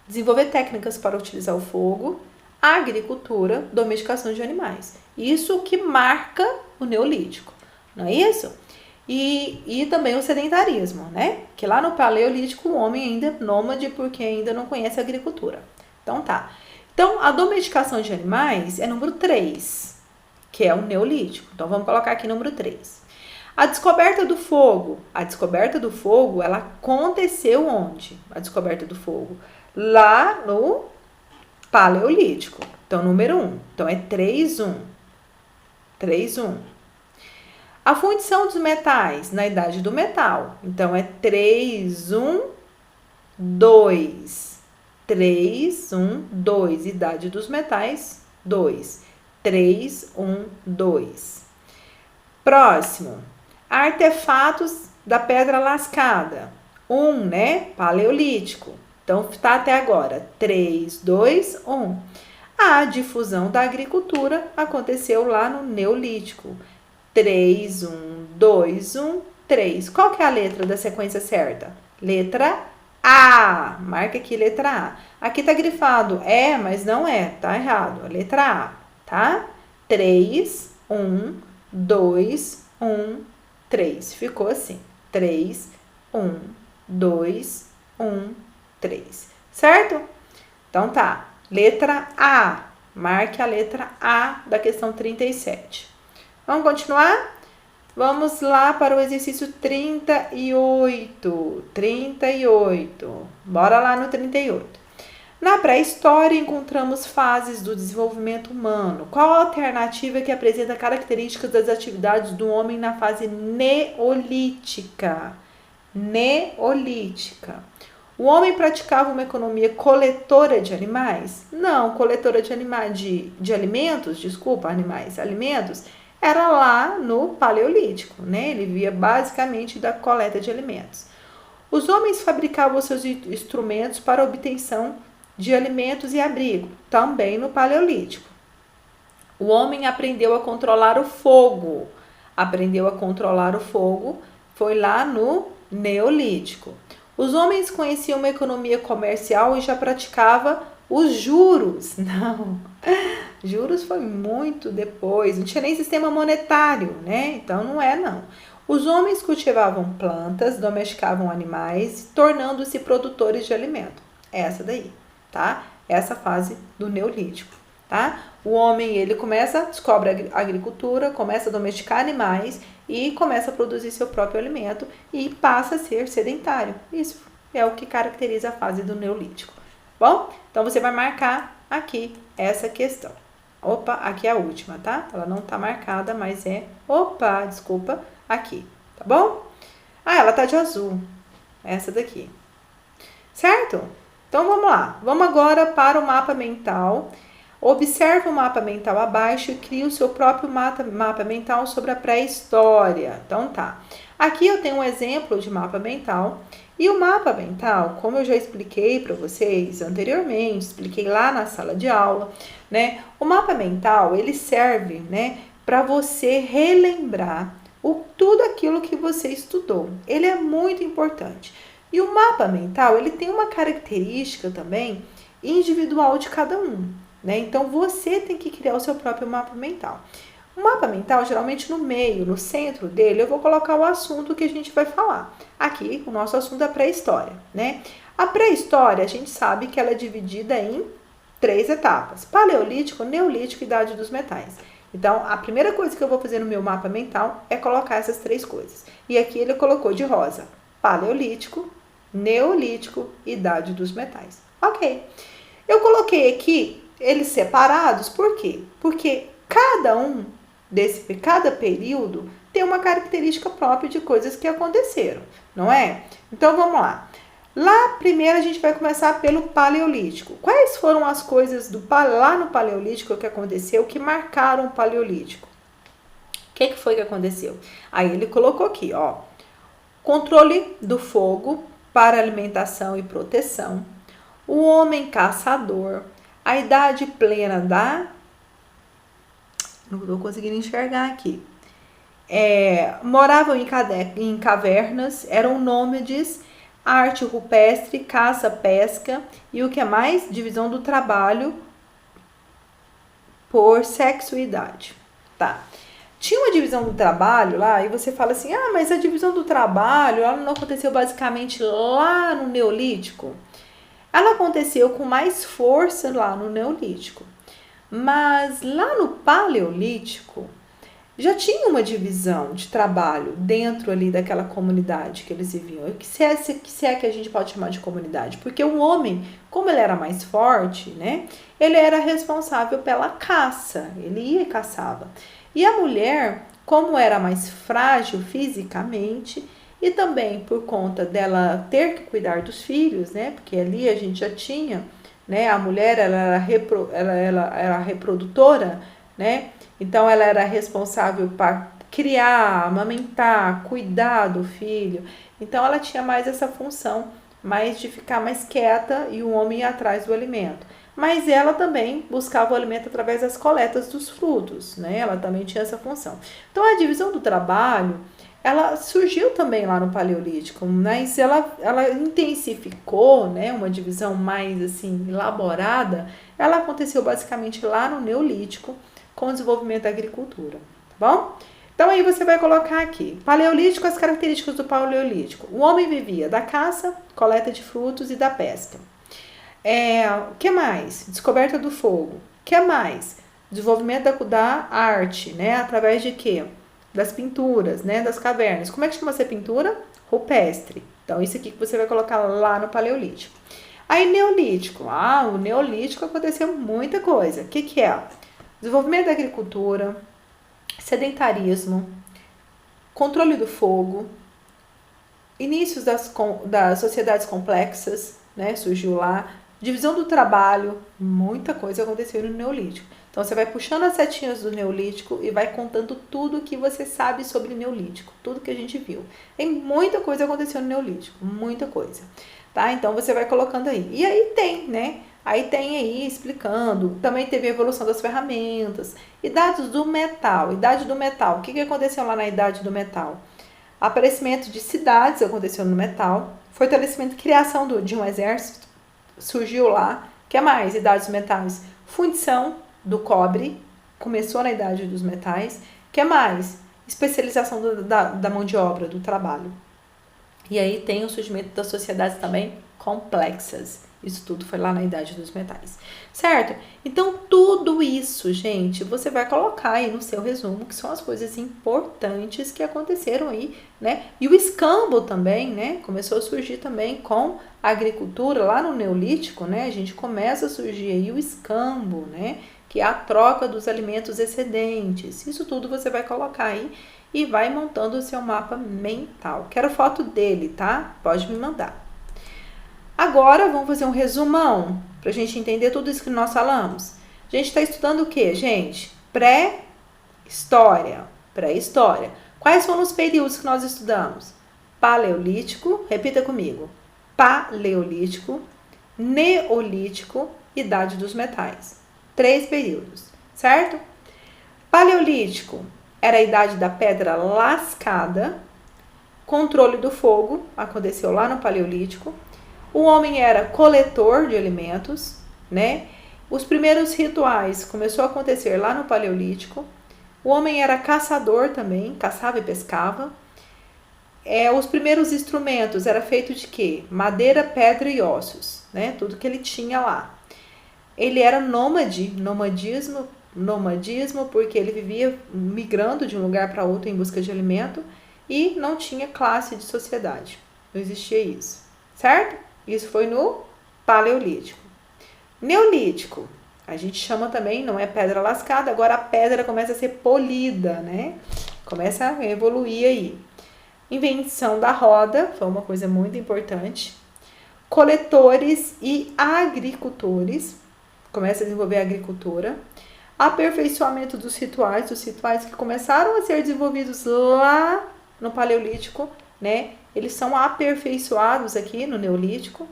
Desenvolver técnicas para utilizar o fogo, a agricultura, domesticação de animais. Isso que marca o Neolítico, não é isso? E também o sedentarismo, né? Que lá no Paleolítico o homem ainda é nômade porque ainda não conhece a agricultura. Então tá. Então a domesticação de animais é número 3, que é o Neolítico. Então vamos colocar aqui número 3. A descoberta do fogo. A descoberta do fogo, ela aconteceu onde? A descoberta do fogo? Lá no Paleolítico. Então, número 1. Então, é 3-1. 3-1. A fundição dos metais na Idade do Metal. Então, é 3-1-2. 3-1-2. Idade dos Metais, 2. 3-1-2. Próximo. Artefatos da pedra lascada. 1, né? Paleolítico. Então, tá até agora. 3, 2, 1. A difusão da agricultura aconteceu lá no Neolítico. 3, 1, 2, 1, 3. Qual que é a letra da sequência certa? Letra A. Marca aqui letra A. Aqui tá grifado é, mas não é. Tá errado. Letra A, tá? 3, 1, 2, 1, 3. Ficou assim. 3, 1, 2, 1, 3. Certo? Então tá. Letra A. Marque a letra A da questão 37. Vamos continuar? Vamos lá para o exercício 38. 38. Bora lá no 38. Na pré-história, encontramos fases do desenvolvimento humano. Qual a alternativa que apresenta características das atividades do homem na fase neolítica? Neolítica. O homem praticava uma economia coletora de animais? Não, coletora de alimentos, alimentos, era lá no Paleolítico, né? Ele via basicamente da coleta de alimentos. Os homens fabricavam seus instrumentos para a obtenção de alimentos e abrigo, também no Paleolítico. O homem aprendeu a controlar o fogo. Foi lá no Neolítico. Os homens conheciam uma economia comercial e já praticavam os juros. Não, juros foi muito depois, não tinha nem sistema monetário, né? Então não é não. Os homens cultivavam plantas, domesticavam animais, tornando-se produtores de alimento. Essa daí, tá? Essa fase do Neolítico, tá? O homem, ele descobre a agricultura, começa a domesticar animais e começa a produzir seu próprio alimento e passa a ser sedentário. Isso é o que caracteriza a fase do Neolítico. Bom, então você vai marcar aqui essa questão. Opa, aqui é a última, tá? Ela não tá marcada, mas aqui, tá bom? Ah, ela tá de azul, essa daqui, certo? Então vamos lá, vamos agora para o mapa mental. Observe o mapa mental abaixo e crie o seu próprio mapa mental sobre a pré-história. Então tá. Aqui eu tenho um exemplo de mapa mental. E o mapa mental, como eu já expliquei para vocês anteriormente, expliquei lá na sala de aula, né? O mapa mental, ele serve, né, para você relembrar tudo aquilo que você estudou. Ele é muito importante. E o mapa mental, ele tem uma característica também individual de cada um, né? Então, você tem que criar o seu próprio mapa mental. O mapa mental, geralmente no meio, no centro dele, eu vou colocar o assunto que a gente vai falar. Aqui, o nosso assunto é a pré-história, né? A pré-história, a gente sabe que ela é dividida em 3 etapas: Paleolítico, Neolítico e Idade dos Metais. Então, a primeira coisa que eu vou fazer no meu mapa mental é colocar essas 3 coisas. E aqui ele colocou de rosa: Paleolítico, Neolítico e Idade dos Metais. Ok. Eu coloquei aqui eles separados, por quê? Porque cada período tem uma característica própria de coisas que aconteceram, não é? Então, vamos lá. Lá, primeiro, a gente vai começar pelo Paleolítico. Quais foram as coisas lá no Paleolítico que aconteceu, que marcaram o Paleolítico? O que foi que aconteceu? Aí ele colocou aqui, ó: controle do fogo para alimentação e proteção, o homem caçador, a idade plena não estou conseguindo enxergar aqui. Moravam em cavernas, eram nômades, arte rupestre, caça, pesca e o que é mais? Divisão do trabalho por sexo e idade. Tá. Tinha uma divisão do trabalho lá e você fala assim: mas a divisão do trabalho ela não aconteceu basicamente lá no Neolítico? Ela aconteceu com mais força lá no Neolítico. Mas lá no Paleolítico já tinha uma divisão de trabalho dentro ali daquela comunidade que eles viviam. Se é que a gente pode chamar de comunidade, porque o homem, como ele era mais forte, né, ele era responsável pela caça, ele ia e caçava. E a mulher, como era mais frágil fisicamente e também por conta dela ter que cuidar dos filhos, né, porque ali a gente já tinha, né, a mulher ela era reprodutora, né? Então, ela era responsável para criar, amamentar, cuidar do filho. Então, ela tinha mais essa função, mais de ficar mais quieta e o homem ia atrás do alimento. Mas ela também buscava o alimento através das coletas dos frutos, né? Ela também tinha essa função. Então, a divisão do trabalho, ela surgiu também lá no Paleolítico, mas ela intensificou, né? Uma divisão mais, assim, elaborada. Ela aconteceu basicamente lá no Neolítico, com o desenvolvimento da agricultura, tá bom? Então, aí você vai colocar aqui, Paleolítico, as características do Paleolítico. O homem vivia da caça, coleta de frutos e da pesca. O que mais? Descoberta do fogo. O que mais? Desenvolvimento da arte, né? Através de quê? Das pinturas, né? Das cavernas. Como é que chama essa pintura? Rupestre. Então, isso aqui que você vai colocar lá no Paleolítico. Aí, Neolítico. O Neolítico aconteceu muita coisa. O que é? Desenvolvimento da agricultura, sedentarismo, controle do fogo, inícios das sociedades complexas, né, surgiu lá, divisão do trabalho, muita coisa aconteceu no Neolítico. Então, você vai puxando as setinhas do Neolítico e vai contando tudo que você sabe sobre o Neolítico, tudo que a gente viu. Tem muita coisa acontecendo no Neolítico, muita coisa, tá? Então, você vai colocando aí. E aí tem, né? Aí tem aí explicando, também teve a evolução das ferramentas, idades do metal, idade do metal, o que aconteceu lá na idade do metal? Aparecimento de cidades aconteceu no metal, fortalecimento e criação de um exército surgiu lá, que é mais? Idades dos metais, fundição do cobre, começou na idade dos metais, que é mais? Especialização da mão de obra, do trabalho. E aí tem o surgimento das sociedades também complexas. Isso tudo foi lá na idade dos metais, certo? Então, tudo isso, gente, você vai colocar aí no seu resumo, que são as coisas importantes que aconteceram aí, né? E o escambo também, né? Começou a surgir também com a agricultura, lá no Neolítico, né? A gente começa a surgir aí o escambo, né? Que é a troca dos alimentos excedentes. Isso tudo você vai colocar aí e vai montando o seu mapa mental. Quero foto dele, tá? Pode me mandar. Agora, vamos fazer um resumão para a gente entender tudo isso que nós falamos. A gente está estudando o que, gente? Pré-história. Pré-história. Quais foram os períodos que nós estudamos? Paleolítico, repita comigo. Paleolítico, Neolítico, Idade dos Metais. 3 períodos, certo? Paleolítico era a idade da pedra lascada, controle do fogo, aconteceu lá no Paleolítico. O homem era coletor de alimentos, né? Os primeiros rituais começou a acontecer lá no Paleolítico. O homem era caçador também, caçava e pescava. Os primeiros instrumentos era feito de quê? Madeira, pedra e ossos, né? Tudo que ele tinha lá. Ele era nômade, nomadismo porque ele vivia migrando de um lugar para outro em busca de alimento e não tinha classe de sociedade. Não existia isso, certo? Isso foi no Paleolítico. Neolítico, a gente chama também, não é pedra lascada, agora a pedra começa a ser polida, né? Começa a evoluir aí. Invenção da roda, foi uma coisa muito importante. Coletores e agricultores, começa a desenvolver a agricultura. Aperfeiçoamento dos rituais, os rituais que começaram a ser desenvolvidos lá no Paleolítico, né? Eles são aperfeiçoados aqui no Neolítico.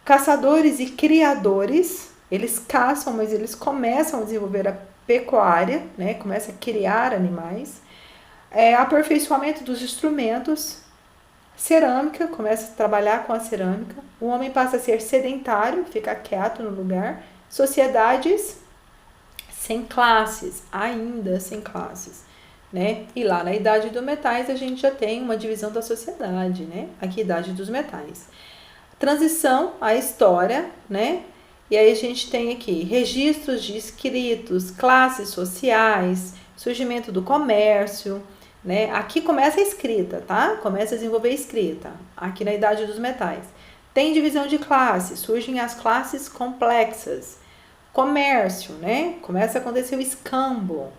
Caçadores e criadores, eles caçam, mas eles começam a desenvolver a pecuária, né? Começam a criar animais. Aperfeiçoamento dos instrumentos. Cerâmica, começa a trabalhar com a cerâmica. O homem passa a ser sedentário, fica quieto no lugar. Sociedades sem classes, ainda sem classes, né? E lá na Idade dos Metais a gente já tem uma divisão da sociedade, né? Aqui, Idade dos Metais. Transição à história, né? E aí a gente tem aqui registros de escritos, classes sociais, surgimento do comércio, né? Aqui começa a escrita, tá? Começa a desenvolver a escrita, aqui na Idade dos Metais. Tem divisão de classes, surgem as classes complexas. Comércio, né? Começa a acontecer o escambo.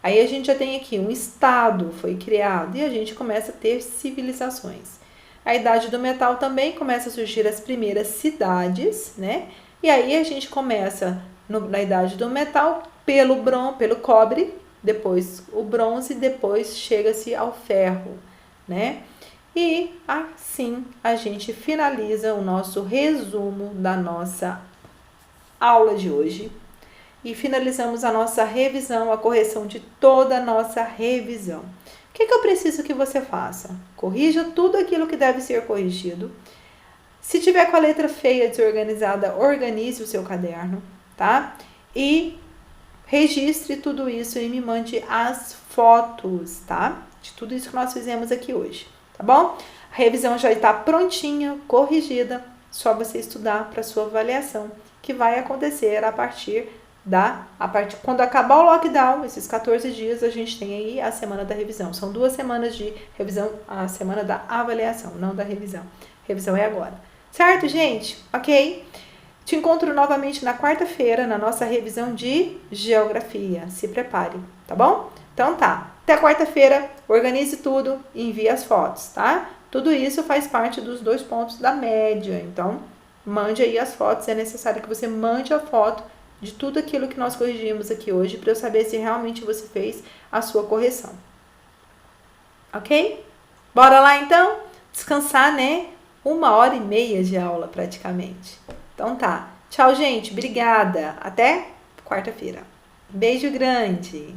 Aí a gente já tem aqui um estado foi criado e a gente começa a ter civilizações. A Idade do Metal também começa a surgir as primeiras cidades, né? E aí a gente começa na Idade do Metal pelo cobre, depois o bronze, depois chega-se ao ferro, né? E assim a gente finaliza o nosso resumo da nossa aula de hoje e finalizamos a nossa revisão, a correção de toda a nossa revisão. O que eu preciso que você faça? Corrija tudo aquilo que deve ser corrigido. Se tiver com a letra feia, desorganizada, organize o seu caderno, tá? E registre tudo isso e me mande as fotos, tá? De tudo isso que nós fizemos aqui hoje, tá bom? A revisão já está prontinha, corrigida, só você estudar para sua avaliação, que vai acontecer quando acabar o lockdown, esses 14 dias, a gente tem aí a semana da revisão. São 2 semanas de revisão, a semana da avaliação, não da revisão. Revisão é agora. Certo, gente? Ok? Te encontro novamente na quarta-feira, na nossa revisão de geografia. Se prepare, tá bom? Então tá. Até quarta-feira, organize tudo e envie as fotos, tá? Tudo isso faz parte dos 2 pontos da média. Então, mande aí as fotos. É necessário que você mande a foto de tudo aquilo que nós corrigimos aqui hoje para eu saber se realmente você fez a sua correção. Ok? Bora lá então? Descansar, né? 1h30 de aula praticamente. Então tá. Tchau, gente. Obrigada. Até quarta-feira. Beijo grande.